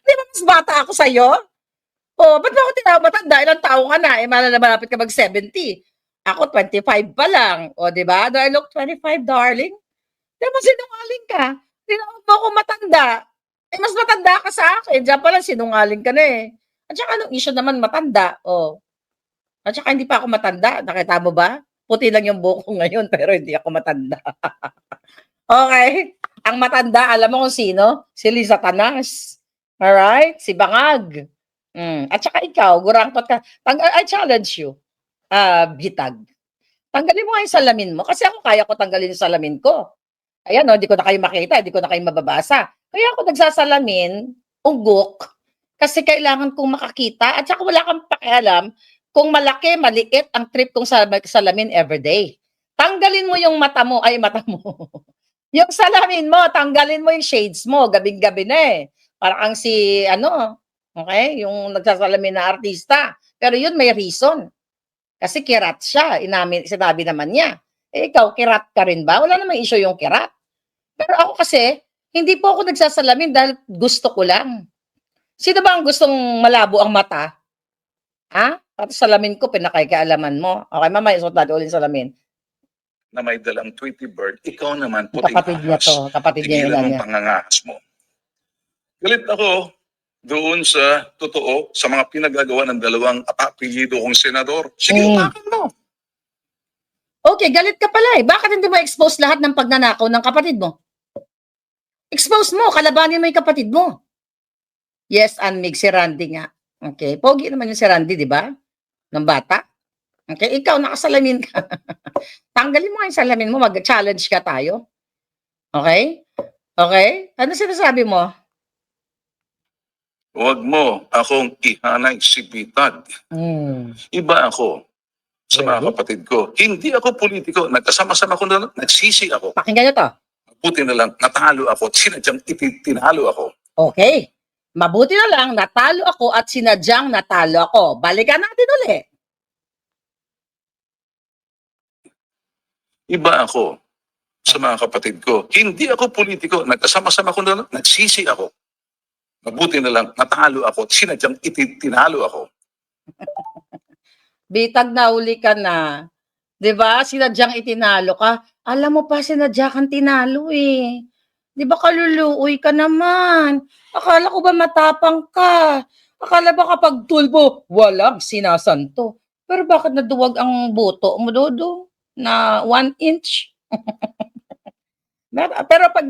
Di ba mas bata ako sa'yo? Ba't ba ako tinawag matanda? Ilang taong ka na? Malapit ka mag-70. Ako 25 pa lang. Di ba? Do I look 25, darling? Di ba sinungaling ka? Tinawag mo ako matanda. Mas matanda ka sa akin. Diyan pa lang sinungaling ka na eh. At saka anong issue naman matanda? At saka hindi pa ako matanda. Nakita mo ba? Puti lang yung buhok ko ngayon pero hindi ako matanda. Okay. Ang matanda, alam mo kung sino? Si Liza Tanas. Alright? Si Bangag. At saka ikaw, gurangtot ka. I challenge you. Bitag. Tanggalin mo nga yung salamin mo. Kasi ako kaya ko tanggalin yung salamin ko. Ayan, hindi ko na kayo makita. Hindi ko na kayo mababasa. Kaya ako nagsasalamin, ugok, kasi kailangan kong makakita at saka wala kang pakialam kung malaki, maliit ang trip kong salamin everyday. Tanggalin mo yung mata mo, Yung salamin mo, tanggalin mo yung shades mo, gabing-gabi na eh. Parang si okay, yung nagsasalamin na artista. Pero yun may reason. Kasi kirat siya, sinabi naman niya. Eh ikaw, kirat ka rin ba? Wala namang issue yung kirat. Pero ako kasi, hindi po ako nagsasalamin dahil gusto ko lang. Sino ba ang gustong malabo ang mata? Ha? Pati salamin ko, pinakaikialaman mo. Okay, mamaya, isuot natin ulit salamin. Na may dalang Tweety Bird, ikaw naman puting Kapatid niya ahas. to, kapatid niya Tigilan yun mong niya. pangangahas mo. Galit ako doon sa totoo sa mga pinagagawa ng dalawang apelyido kong senador. Sige, umakin mo. Okay, galit ka pala eh. Bakit hindi mo expose lahat ng pagnanakaw ng kapatid mo? Expose mo, kalabanin mo yung kapatid mo. Yes, Anmig, si Randy nga. Okay, pogi naman yung si Randy, di ba? Ng bata. Okay, ikaw nakasalamin ka. Tanggalin mo yung salamin mo, mag-challenge ka tayo. Okay? Okay? Ano sinasabi mo? Huwag mo akong ihanay si Bitag. Iba ako sa mga kapatid ko. Hindi ako politiko. Nagkasama-sama ko na, nagsisi ako. Pakinggan nyo to. Buti na lang, natalo ako at sinadyang tinalo ako. Okay. Mabuti na lang, natalo ako at sinadyang natalo ako. Balikan natin ulit. Iba ako sa mga kapatid ko. Hindi ako politiko. Nagkasama-sama ko na, nagsisi ako. Mabuti na lang, natalo ako at sinadyang tinalo ako. Bitag na uli ka na. 'Di ba? Sinadyang itinalo ka. Alam mo pa sinadya kang tinalo eh. 'Di ba kaluluoy ka naman? Akala ko ba matapang ka? Akala ba kapag tulbo, walang sinasanto? Pero bakit naduwag ang buto mo, Dodo? Na 1 inch? Pero pag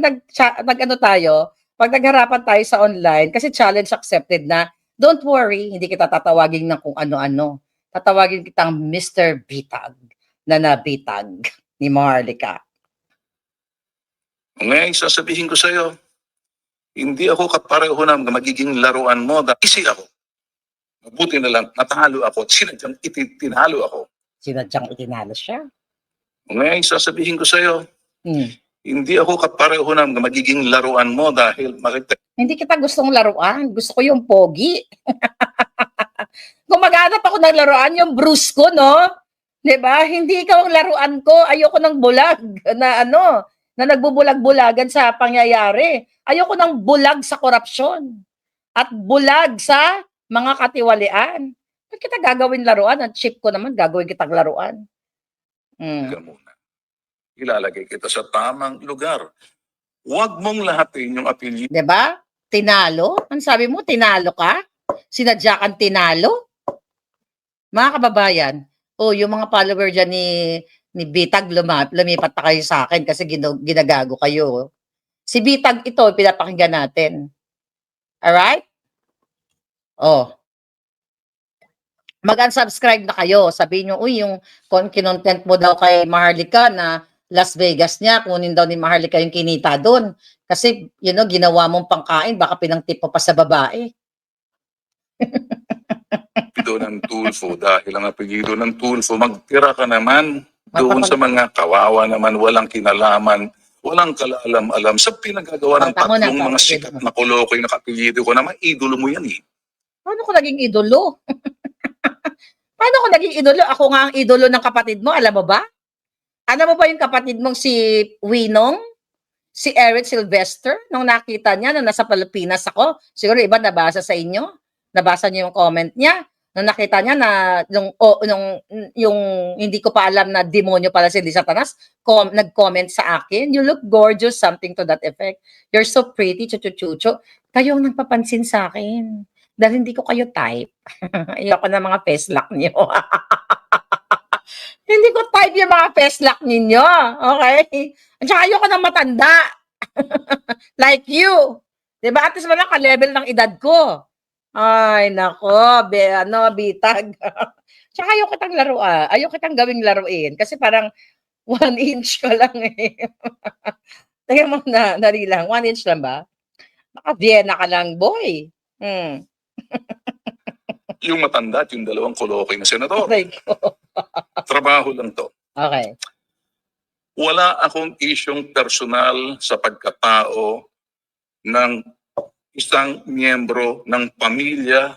nag-ano tayo, pag nagharapan tayo sa online, kasi challenge accepted na, don't worry, hindi kita tatawagin ng kung ano-ano. Tatawagin kitang Mr. Bitag, na nabitag ni Maharlika. Ngayon, sasabihin ko sa'yo, hindi ako kapareho na magiging laruan mo. Isi ako. Mabuti na lang, natalo ako at sinadyang tinalo ako. Sinadyang itinalo siya. Ngayon, sasabihin ko sa'yo, hindi ako kapareho na magiging laruan mo dahil hindi kita gustong laruan. Gusto ko yung pogi. Kung maghanap ako ng laruan, yung Bruce ko, no? 'Di ba? Hindi ikaw ang laruan ko. Ayoko ng bulag na na nagbubulag-bulagan sa pangyayari. Ayoko ng bulag sa korupsyon at bulag sa mga katiwalian. Bakit kita gagawin laruan? Ang cheap ko naman, gagawin kitang laruan. muna. Ilalagay kita sa tamang lugar. Huwag mong lahatin yung apelyido. 'Di ba? Tinalo? Ano sabi mo? Tinalo ka? Sinadya kang tinalo? Mga kababayan, yung mga follower dyan ni Bitag, lumipat pa kayo sa akin kasi ginagago kayo. Si Bitag ito, pinapakinggan natin. Alright? Mag-unsubscribe na kayo. Sabihin nyo, yung kinontent mo daw kay Maharlika na Las Vegas niya, kunin daw ni Maharlika yung kinita doon. Kasi, ginawa mong pangkain, baka pinangtip mo pa sa babae. Apelyido ng Tulfo dahil ang apelyido ng Tulfo, magtira ka naman doon sa mga kawawa naman, walang kinalaman, walang kalaalam-alam sa pinagagawa ng tatlong mga sikat na kolokoy na kapelyido ko naman, idolo mo yan eh. Paano ko naging idolo? Paano ko naging idolo? Ako nga ang idolo ng kapatid mo, alam mo ba? Alam mo ba yung kapatid mong si Winong? Si Eric Sylvester? Nung nakita niya na nasa Pilipinas ako, siguro iba nabasa sa inyo? Nabasa niyo yung comment niya? Nung nakita niya na yung hindi ko pa alam na demonyo pala si Satanas, nag-comment sa akin, you look gorgeous, something to that effect. You're so pretty, chuchu-chucho. Kayo ang nagpapansin sa akin. Dahil hindi ko kayo type. Ayoko na mga face-lock niyo. Hindi ko type yung mga face-lock ninyo. Okay? At saka ayoko na matanda. Like you. Diba? At least wala ka-level ng edad ko. Ay, nako, bitag. Tsaka ayoko kitang laruan. Ayoko kitang gawing laruin. Kasi parang 1 inch ka lang eh. Tingnan mo na, dali lang. 1 inch lang ba? Baka Vienna ka lang, boy. Yung matanda at yung dalawang kolokoy na senador. Okay ko. Trabaho lang to. Okay. Wala akong isyong personal sa pagkatao ng isang miyembro ng pamilya,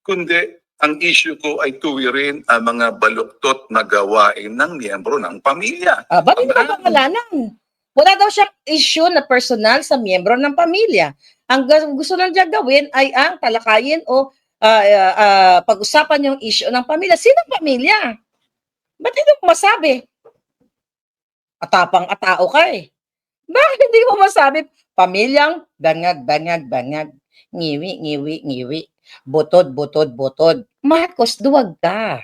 kundi ang issue ko ay tuwirin ang mga baluktot na gawain ng miyembro ng pamilya. Ba't hindi ka pangalanan? Wala daw siyang issue na personal sa miyembro ng pamilya. Ang gusto lang niya gawin ay ang talakayin o pag-usapan yung issue ng pamilya. Sinong pamilya? Ba't hindi mo masabi? Atapang-atao ka eh. Bakit hindi mo masabi? Pamilyang bangag, ngiwi, butod. Marcos, duwag ka.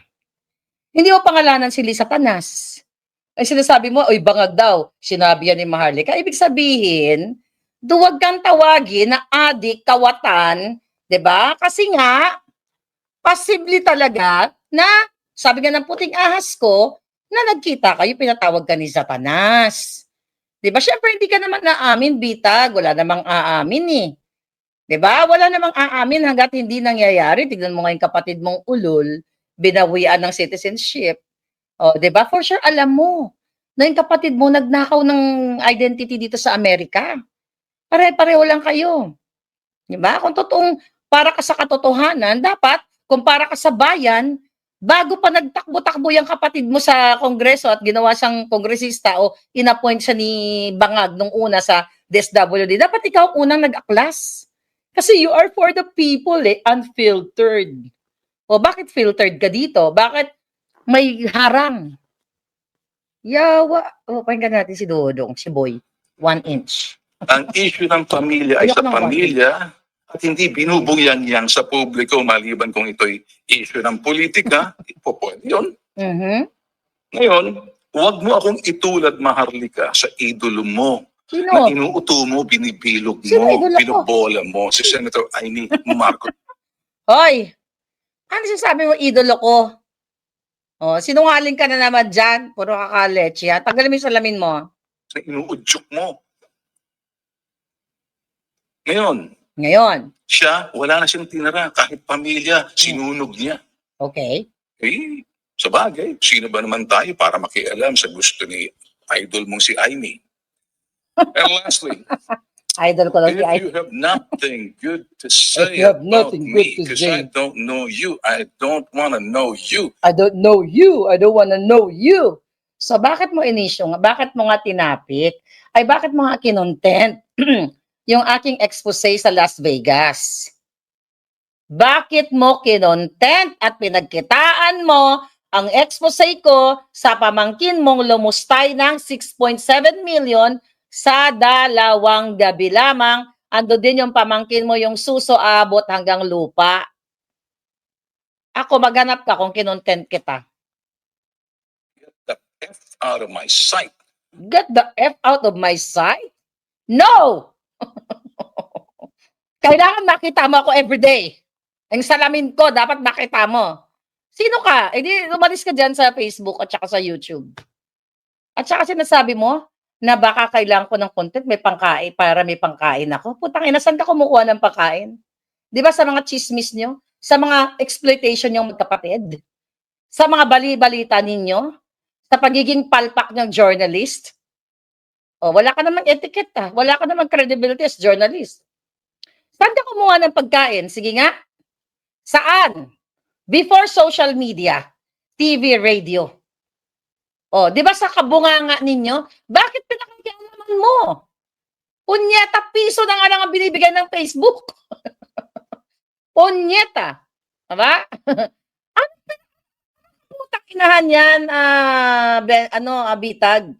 Hindi mo pangalanan si Lisa Tanas. Ay sinasabi mo, oy bangag daw. Sinabi yan ni Maharlika. Ibig sabihin, duwag kang tawagin na adik, kawatan, 'di ba? Kasi nga, possibly talaga na, sabi nga ng puting ahas ko, na nagkita kayo, pinatawag ka ni Satanas. 'Di ba? Syempre hindi ka naman naamin, bitag. Wala namang aamin eh. 'Di ba? Wala namang aamin hangga't hindi nangyayari. Tignan mo ngayon kapatid mong ulol, binawian ng citizenship. Oh, 'di ba? For sure alam mo na yung kapatid mo nagnakaw ng identity dito sa Amerika. Pare-pareho lang kayo. 'Di ba? Kung totoong para ka sa katotohanan, dapat kung para ka sa bayan, bago pa nagtakbo-takbo yung kapatid mo sa Kongreso at ginawa siyang kongresista o inappoint siya ni Bangag nung una sa DSWD, dapat ikaw ang unang nag-aklas. Kasi you are for the people eh, unfiltered. O bakit filtered ka dito? Bakit may harang? Yawa. O, pakinggan natin si Dodong, si Boy. 1 inch. Ang issue ng pamilya ay sa pamilya at hindi binubugyang sa publiko maliban kung ito'y issue ng politika, pwede yun. Ngayon, huwag mo akong itulad, Maharlika, sa idolo mo. Sino? Na inuuto mo, binibilog mo, binubola mo, si Senator Amy Marcos. Hoy! Ano sinasabi mo, idolo ko? Oh, sinungaling ka na naman dyan. Puro kakaleche, ha? Tanggalin mo yung salamin mo. Na inuudyok mo. Ngayon, siya, wala na siyang tinira. Kahit pamilya, sinunog niya. Okay. Eh, sa bagay, sino ba naman tayo para makialam sa gusto ni idol mong si Amy? And lastly, idol ko lang si if you have nothing good to say about me, because I don't know you, I don't want to know you. I don't know you, I don't want to know you. So bakit mo inisyo nga? Bakit mo nga tinapik? Ay bakit mo nga kinontent yung aking expose sa Las Vegas? Bakit mo kinontent at pinagkitaan mo ang expose ko sa pamangkin mong lumustay ng 6.7 million sa 2 gabi lamang? Ando din yung pamangkin mo yung suso abot hanggang lupa. Ako maghanap ka kung kinontent kita. Get the F out of my sight. Get the F out of my sight? No! Kailangan makita mo ako everyday. Ang salamin ko, dapat makita mo. Sino ka? Eh di, umalis ka dyan sa Facebook at saka sa YouTube. At saka sinasabi mo na baka kailangan ko ng content, may pangkain, para may pangkain ako. Putang ina, saan ka kumukuha ng pangkain? Di ba sa mga chismis nyo? Sa mga exploitation yung magkapatid? Sa mga bali-balita ninyo? Sa pagiging palpak ng journalist? O, wala ka namang etiquette ha. Wala ka namang credibility as journalist. Saan ka kumuha ng pagkain? Sige nga. Saan? Before social media, TV, radio. O, di ba sa kabunganga ninyo, bakit pinakikialaman mo? Punyeta, piso na nga lang ang binibigay ng Facebook. Punyeta. Diba? Ano putang inahan yan, bitag?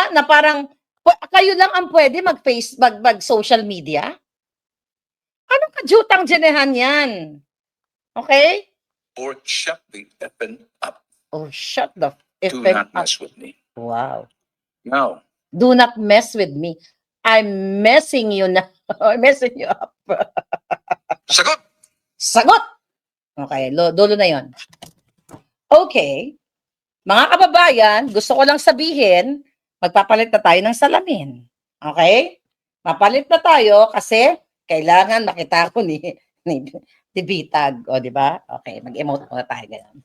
Na parang, kayo lang ang pwede mag-social media? Anong kajutang jenehan yan? Okay? Or shut the effing up. Oh, shut the effing up. Do not mess with me. Wow. No. Do not mess with me. I'm messing you na. I'm messing you up. Sagot! Sagot! Okay, dulo na yon. Okay. Mga kababayan, gusto ko lang sabihin, magpapalit na tayo ng salamin. Okay? Mapalit na tayo kasi kailangan makita ko ni Bitag. O, di ba? Okay, mag-emote muna tayo. Ganyan.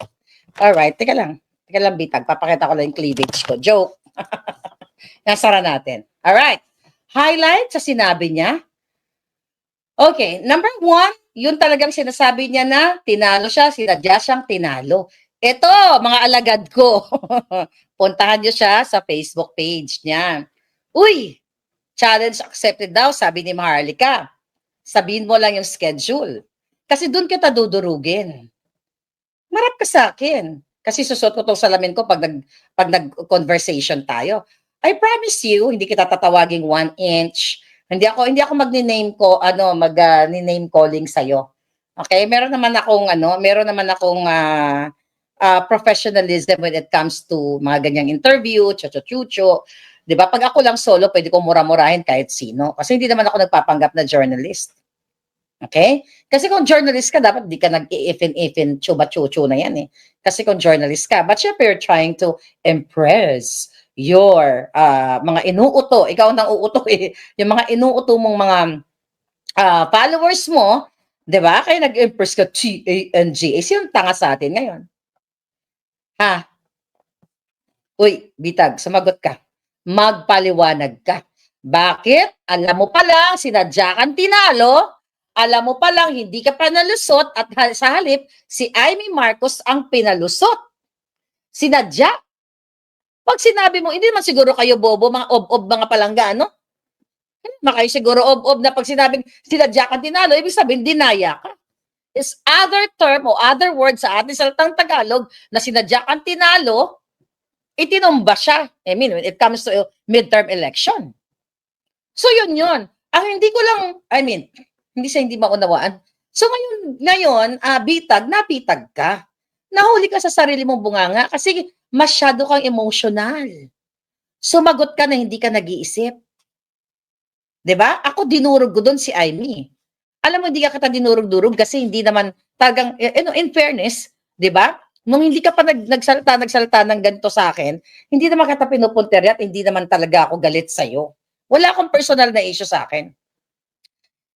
Alright, teka lang. Teka lang, Bitag. Papakita ko lang yung cleavage ko. Joke. Nasara natin. Alright. Highlight sa sinabi niya. Okay. Number 1, yun talagang sinasabi niya na tinalo siya, sinadya siyang tinalo. Ito, mga alagad ko. Puntahan niyo siya sa Facebook page niya. Uy, challenge accepted daw, sabi ni Maharlika. Sabihin mo lang yung schedule. Kasi doon kita dudurugin. Marap ka sa akin. Kasi susot ko tong salamin ko pag nag-conversation tayo. I promise you, hindi kita tatawaging 1 inch. Hindi ako magne-name ko, name calling sa'yo. Okay? Meron naman akong professionalism when it comes to mga ganyang interview, chucho-chucho. 'Di ba? Pag ako lang solo, pwede ko mura-murahin kahit sino. Kasi hindi naman ako nagpapanggap na journalist. Okay? Kasi kung journalist ka, dapat di ka nag-i-ifin, chuba-chucho na yan eh. Kasi kung journalist ka, but syempre you're trying to impress your mga inuuto. Ikaw nang uuto eh. Yung mga inuuto mong mga followers mo, di ba? Kaya nag-impress ka, T-A-N-G. Sino tanga sa atin ngayon? Ha? Uy, Bitag, sumagot ka. Magpaliwanag ka. Bakit? Alam mo pala, sinadya kang tinalo. Alam mo palang hindi ka panalusot at sa halip, si Amy Marcos ang pinalusot. Sinadya. Pag sinabi mo, hindi naman siguro kayo bobo, mga ob-ob mga palangga, no? Kayo siguro ob-ob na pag sinabing sinadya kang tinalo, ibig sabihin, dinaya ka. Is other term o other word sa ating salitang Tagalog na sinadya kang tinalo, itinumba siya. I mean, when it comes to midterm election. So yun. Ang hindi ko lang, hindi siya hindi maunawaan. So ngayon, Bitag, napitag ka. Nahuli ka sa sarili mong bunganga kasi masyado kang emotional. Sumagot ka na hindi ka nag-iisip. 'Di ba? Ako dinurog ko doon si Amy. Alam mo, hindi ka kita dinurog-durog kasi hindi naman talagang, in fairness, 'di ba? Nung hindi ka pa nagsalita ng ganito sa akin, hindi naman kita pinupunterya at hindi naman talaga ako galit sa'yo. Wala akong personal na issue sa akin.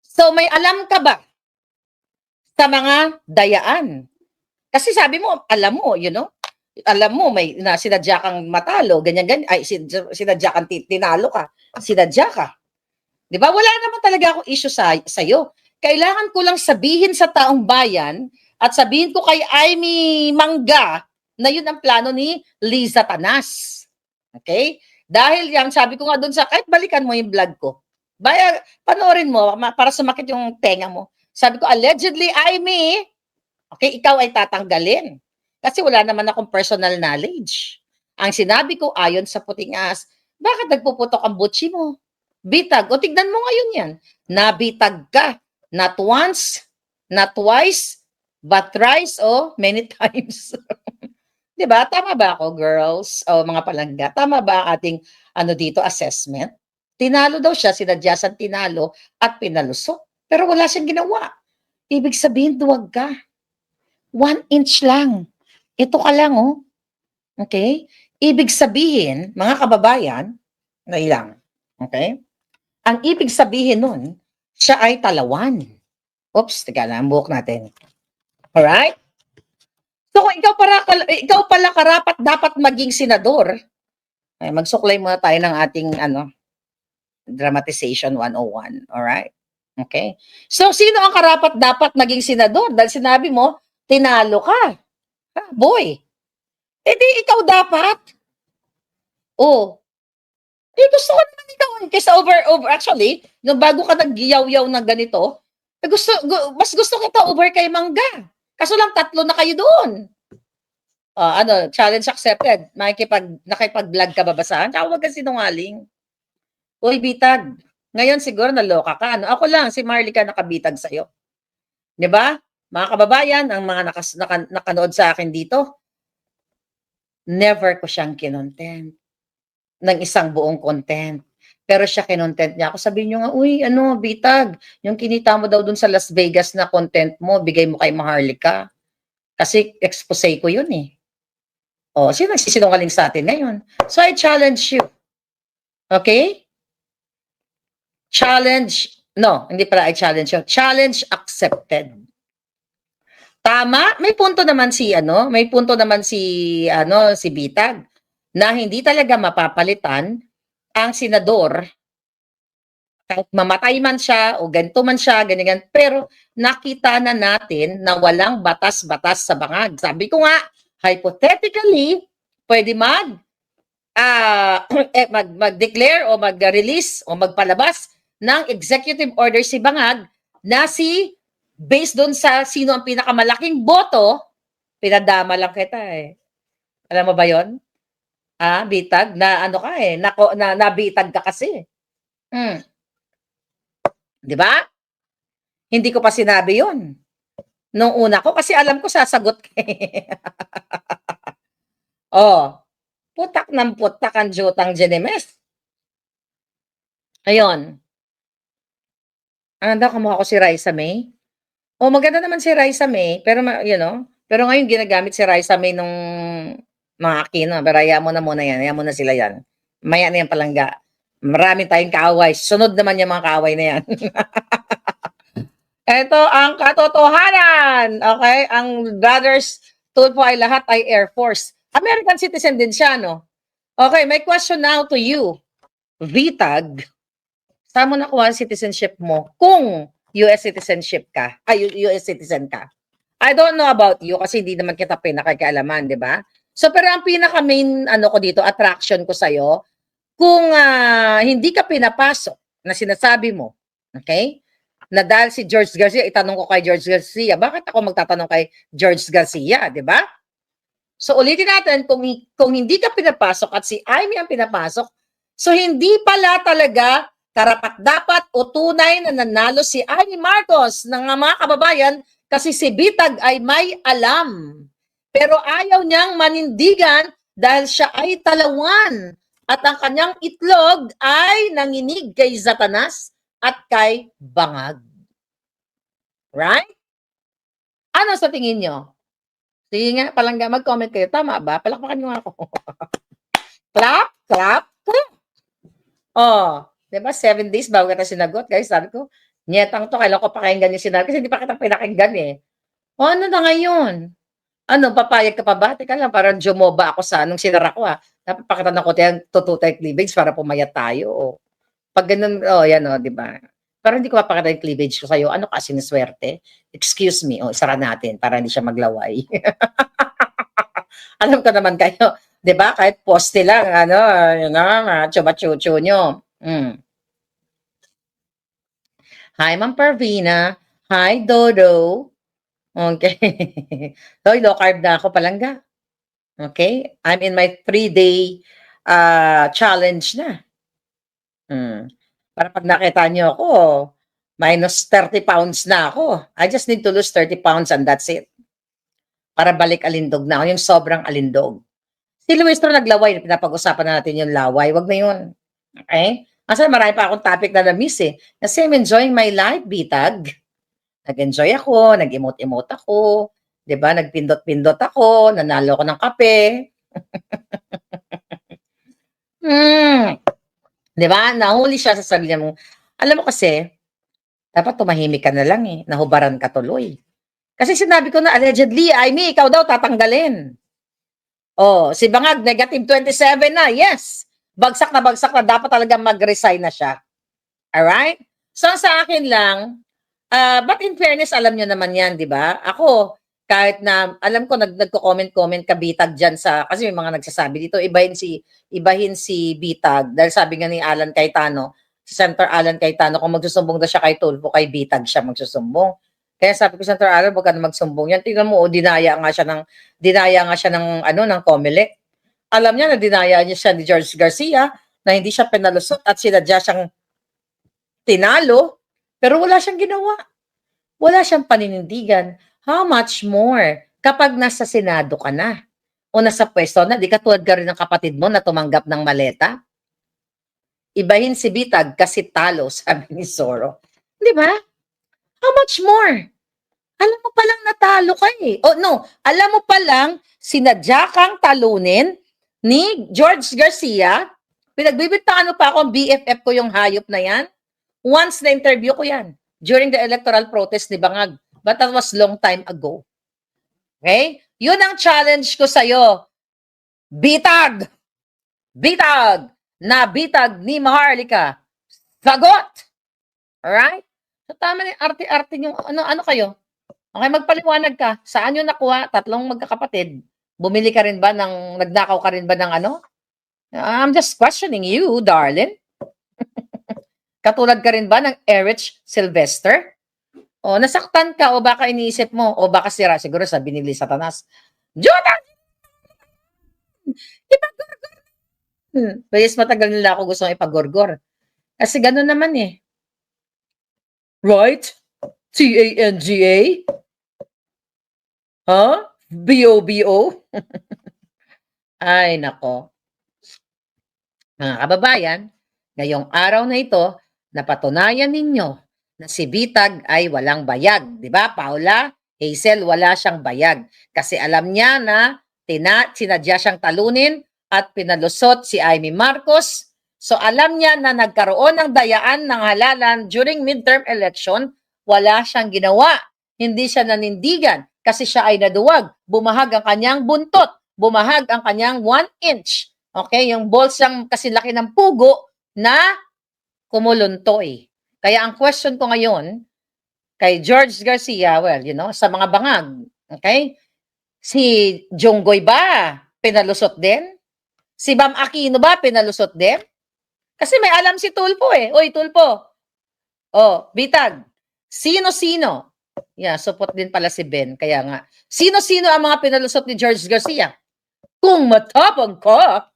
So, may alam ka ba sa mga dayaan? Kasi sabi mo, alam mo, alam mo, may sinadya kang matalo, ganyan, ay, sinadya kang tinalo ka, sinadya ka. Di ba? Wala naman talaga akong issue sa'yo. Kailangan ko lang sabihin sa taong bayan at sabihin ko kay Amy Mangga na yun ang plano ni Liza Tanas. Okay? Dahil yan, sabi ko nga doon kahit balikan mo yung vlog ko. Panoorin mo para sumakit yung tenga mo. Sabi ko, allegedly, Amy, okay, ikaw ay tatanggalin. Kasi wala naman akong personal knowledge. Ang sinabi ko, ayon sa puting as, bakit nagpuputok ang butchi mo? Bitag. O tignan mo ngayon yan. Nabitag ka. Not once, not twice, but thrice, many times. Diba? Tama ba ako, girls? O mga palangga? Tama ba ang ating assessment? Tinalo daw siya, sinadya siyang tinalo at pinalusok. Pero wala siyang ginawa. Ibig sabihin, duwag ka. 1 inch lang. Ito ka lang, Okay? Ibig sabihin, mga kababayan, na ilang. Okay? Ang ibig sabihin nun, siya ay talawan. Oops, teka lang, buhok natin. Alright? So kung ikaw pala karapat dapat maging senador, ay magsuklay muna tayo ng ating dramatization 101. Alright? Okay? So sino ang karapat dapat maging senador? Dahil sinabi mo, tinalo ka. Boy. Di ikaw dapat. Gusto ko naman ikaw. Kasi actually, nung bago ka nag-yaw-yaw ng ganito, mas gusto kita over kay Mangga. Kaso lang 3 na kayo doon. Challenge accepted. Nakipag-vlog ka babasahan? Tsaka huwag ka sinungaling. Uy, Bitag. Ngayon siguro naloka ka. Ako lang, si Marlica nakabitag sa'yo. Diba? Mga kababayan, ang mga nakanood sa akin dito, never ko siyang kinontent ng isang buong content. Pero siya kinontent niya ako. Sabihin niyo nga, uy, Bitag, yung kinita mo daw dun sa Las Vegas na content mo, bigay mo kay Maharlika. Kasi expose ko yun eh. Sino nagsisinungaling sa atin ngayon? So I challenge you. Okay? Hindi pala I challenge you. Challenge accepted. Tama, may punto naman si Bitag na hindi talaga mapapalitan ang senador kahit mamatay man siya o ganito man siya, ganyan, pero nakita na natin na walang batas-batas sa bangag. Sabi ko nga, hypothetically, pwede mag-declare o mag-release o magpalabas ng executive order si bangag na based doon sa sino ang pinakamalaking boto, pinadama lang kita eh. Alam mo ba yon? Bitag, na ano ka eh, nabitag ka kasi. Di ba? Hindi ko pa sinabi yon nung una ko kasi alam ko sasagot ka eh. Putak ng putak ang jutang Genemes. Ayun. Daw, kamukha ko si Raisa May? Maganda naman si Raisa May, pero pero ngayon ginagamit si Raisa May nung mga Aquino, pero hayaan mo na muna yan, hayaan mo na sila yan. Maya na yan palangga. Marami tayong kaaway. Sunod naman yung mga kaaway na yan. Ito ang katotohanan. Okay? Ang brothers Tulfo ay lahat ay Air Force. American citizen din siya, no? Okay, may question now to you. Vitag, saan mo nakuha ang citizenship mo kung US citizenship ka? US citizen ka. I don't know about you kasi hindi naman kita pinakakialaman, di ba? So, pero ang pinaka-main ko dito, attraction ko sa'yo, kung hindi ka pinapasok na sinasabi mo, okay? Na dahil si George Garcia, itanong ko kay George Garcia, bakit ako magtatanong kay George Garcia, di ba? So, ulitin natin, kung hindi ka pinapasok at si Amy ang pinapasok, so hindi pala talaga karapat-dapat o tunay na nanalo si Amy Marcos ng mga kababayan kasi si Bitag ay may alam. Pero ayaw niyang manindigan dahil siya ay talawan at ang kanyang itlog ay nanginig kay Satanas at kay bangag. Right? Ano sa tingin nyo? Sige nga, palangga, mag-comment kayo. Tama ba? Palakpakan nyo ako. Clap, clap, clap. Diba? 7 days bago kita sinagot. Guys, sabi ko, nyetang to, kailan ko pakinggan yung sinabi kasi hindi pa kita pinakinggan eh. Ano na ngayon? Papayag ka pa ba? Teka lang, parang jumoba ako sa anong sinara ko Dapat pakitan ako tayong tututay cleavage para pumayat tayo. Pag ganun, yan di ba? Pero hindi ko papakita yung cleavage ko sa'yo. Ano ka, siniswerte? Excuse me, isara natin para hindi siya maglaway. Alam ko naman kayo, di ba? Kahit poste lang, chuba-chucho nyo. Hi, Ma'am Parvina. Hi, Dodo. Okay. Hoy, low carb na ako, palangga. Okay? I'm in my 3-day challenge na. Para pag nakita nyo ako, minus 30 pounds na ako. I just need to lose 30 pounds and that's it. Para balik alindog na ako, yung sobrang alindog. Si Luistro naglaway, pinapag-usapan na natin yung laway. Wag na yun. Okay? Kasi marami pa akong topic na na-miss eh. Kasi I'm enjoying my life, Bitag. Nag-enjoy ako, nag-emote-emote ako, 'di ba? Nagpindot-pindot ako, nanalo ako ng kape. 'Di ba? Nahuli siya sa sarili mo. Alam mo kasi, dapat tumahimik ka na lang eh. Nahubaran ka tuloy. Kasi sinabi ko na allegedly, Amy, ikaw daw tatanggalin. Si Bangag, negative 27 na. Yes. Bagsak na dapat talaga mag-resign na siya. Alright? So sa akin lang, but in fairness, alam nyo naman yan, di ba? Ako, kahit na, alam ko, nagko-comment ka Bitag dyan kasi may mga nagsasabi dito, ibahin si Bitag, dahil sabi nga ni Alan Cayetano, si Senator Alan Cayetano, kung magsusumbong daw siya kay Tulfo, kay Bitag siya magsusumbong. Kaya sabi ko, Senator Alan, huwag ka na magsumbong yan. Tingnan mo, dinaya nga siya ng COMELEC. Alam niya na dinaya niya siya ni George Garcia, na hindi siya pinalusot at sinadya siyang tinalo, pero wala siyang ginawa. Wala siyang paninindigan. How much more kapag nasa Senado ka na o nasa pwesto na, di katulad ka rin ng kapatid mo na tumanggap ng maleta? Ibahin si Bitag kasi talo, sabi ni Soro. Di ba? How much more? Alam mo palang natalo ka eh. Alam mo palang sinadya kang talunin ni George Garcia. Pinagbibintangan mo pa ako ang BFF ko yung hayop na yan. Once na interview ko yan during the electoral protest ni Bangag. But that was long time ago. Okay? Yun ang challenge ko sa'yo. Bitag! Bitag! Na bitag ni Maharlika. Sagot! Alright? So, tama na yung arte-arte nyo. Ano kayo? Okay, magpaliwanag ka. Saan yun nakuha? Tatlong magkakapatid. Bumili ka rin ba nagnakaw ka rin ba ng ano? I'm just questioning you, darling. Katulad ka rin ba ng Erich Sylvester? O, nasaktan ka o baka iniisip mo o baka sira. Siguro sabi ni Satanas, Judah! Ipagorgor! Yes, matagal nila ako gustong ipagorgor. Kasi gano'n naman eh. Right? T-A-N-G-A? Huh? B-O-B-O? Ay, nako. Mga kababayan, ngayong araw na ito, napatunayan ninyo na si Bitag ay walang bayag. Di ba, Paula? Hazel, wala siyang bayag. Kasi alam niya na sinadya siyang talunin at pinalusot si Amy Marcos. So alam niya na nagkaroon ng dayaan ng halalan during midterm election, wala siyang ginawa. Hindi siya nanindigan kasi siya ay naduwag. Bumahag ang kanyang buntot. Bumahag ang kanyang 1 inch. Okay, yung balls siyang kasi laki ng pugo na kumuluntoy. Kaya ang question ko ngayon kay George Garcia, well, sa mga bangag, okay? Si Jonggoy ba pinalusot din? Si Bam Aquino ba pinalusot din? Kasi may alam si Tulfo eh. Oy, Tulfo. Oh, Bitag. Sino-sino? Yeah, support din pala si Ben. Kaya nga, sino-sino ang mga pinalusot ni George Garcia? Kung matapang ka,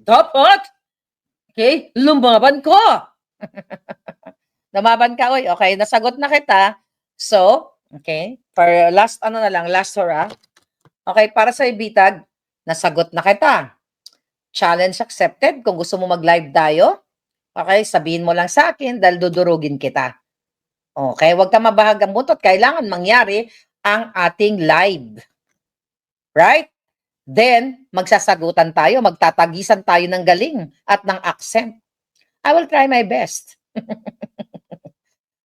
dapat, okay, lumaban ko. Lumaban ka, oy. Okay, nasagot na kita. So, okay, for last hurrah. Okay, para sa Bitag, nasagot na kita. Challenge accepted. Kung gusto mo mag-live tayo, okay, sabihin mo lang sa akin dahil dudurugin kita. Okay, huwag ka mabahag ang buntot. Kailangan mangyari ang ating live. Right? Then, magsasagutan tayo, magtatagisan tayo ng galing at ng accent. I will try my best.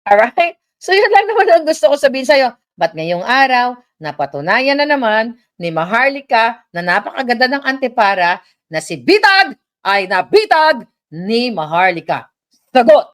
Alright? So, yun lang naman ang gusto ko sabihin sa'yo. But ngayong araw, napatunayan na naman ni Maharlika na napakaganda ng antipara na si Bitag ay nabitag ni Maharlika. Sagot!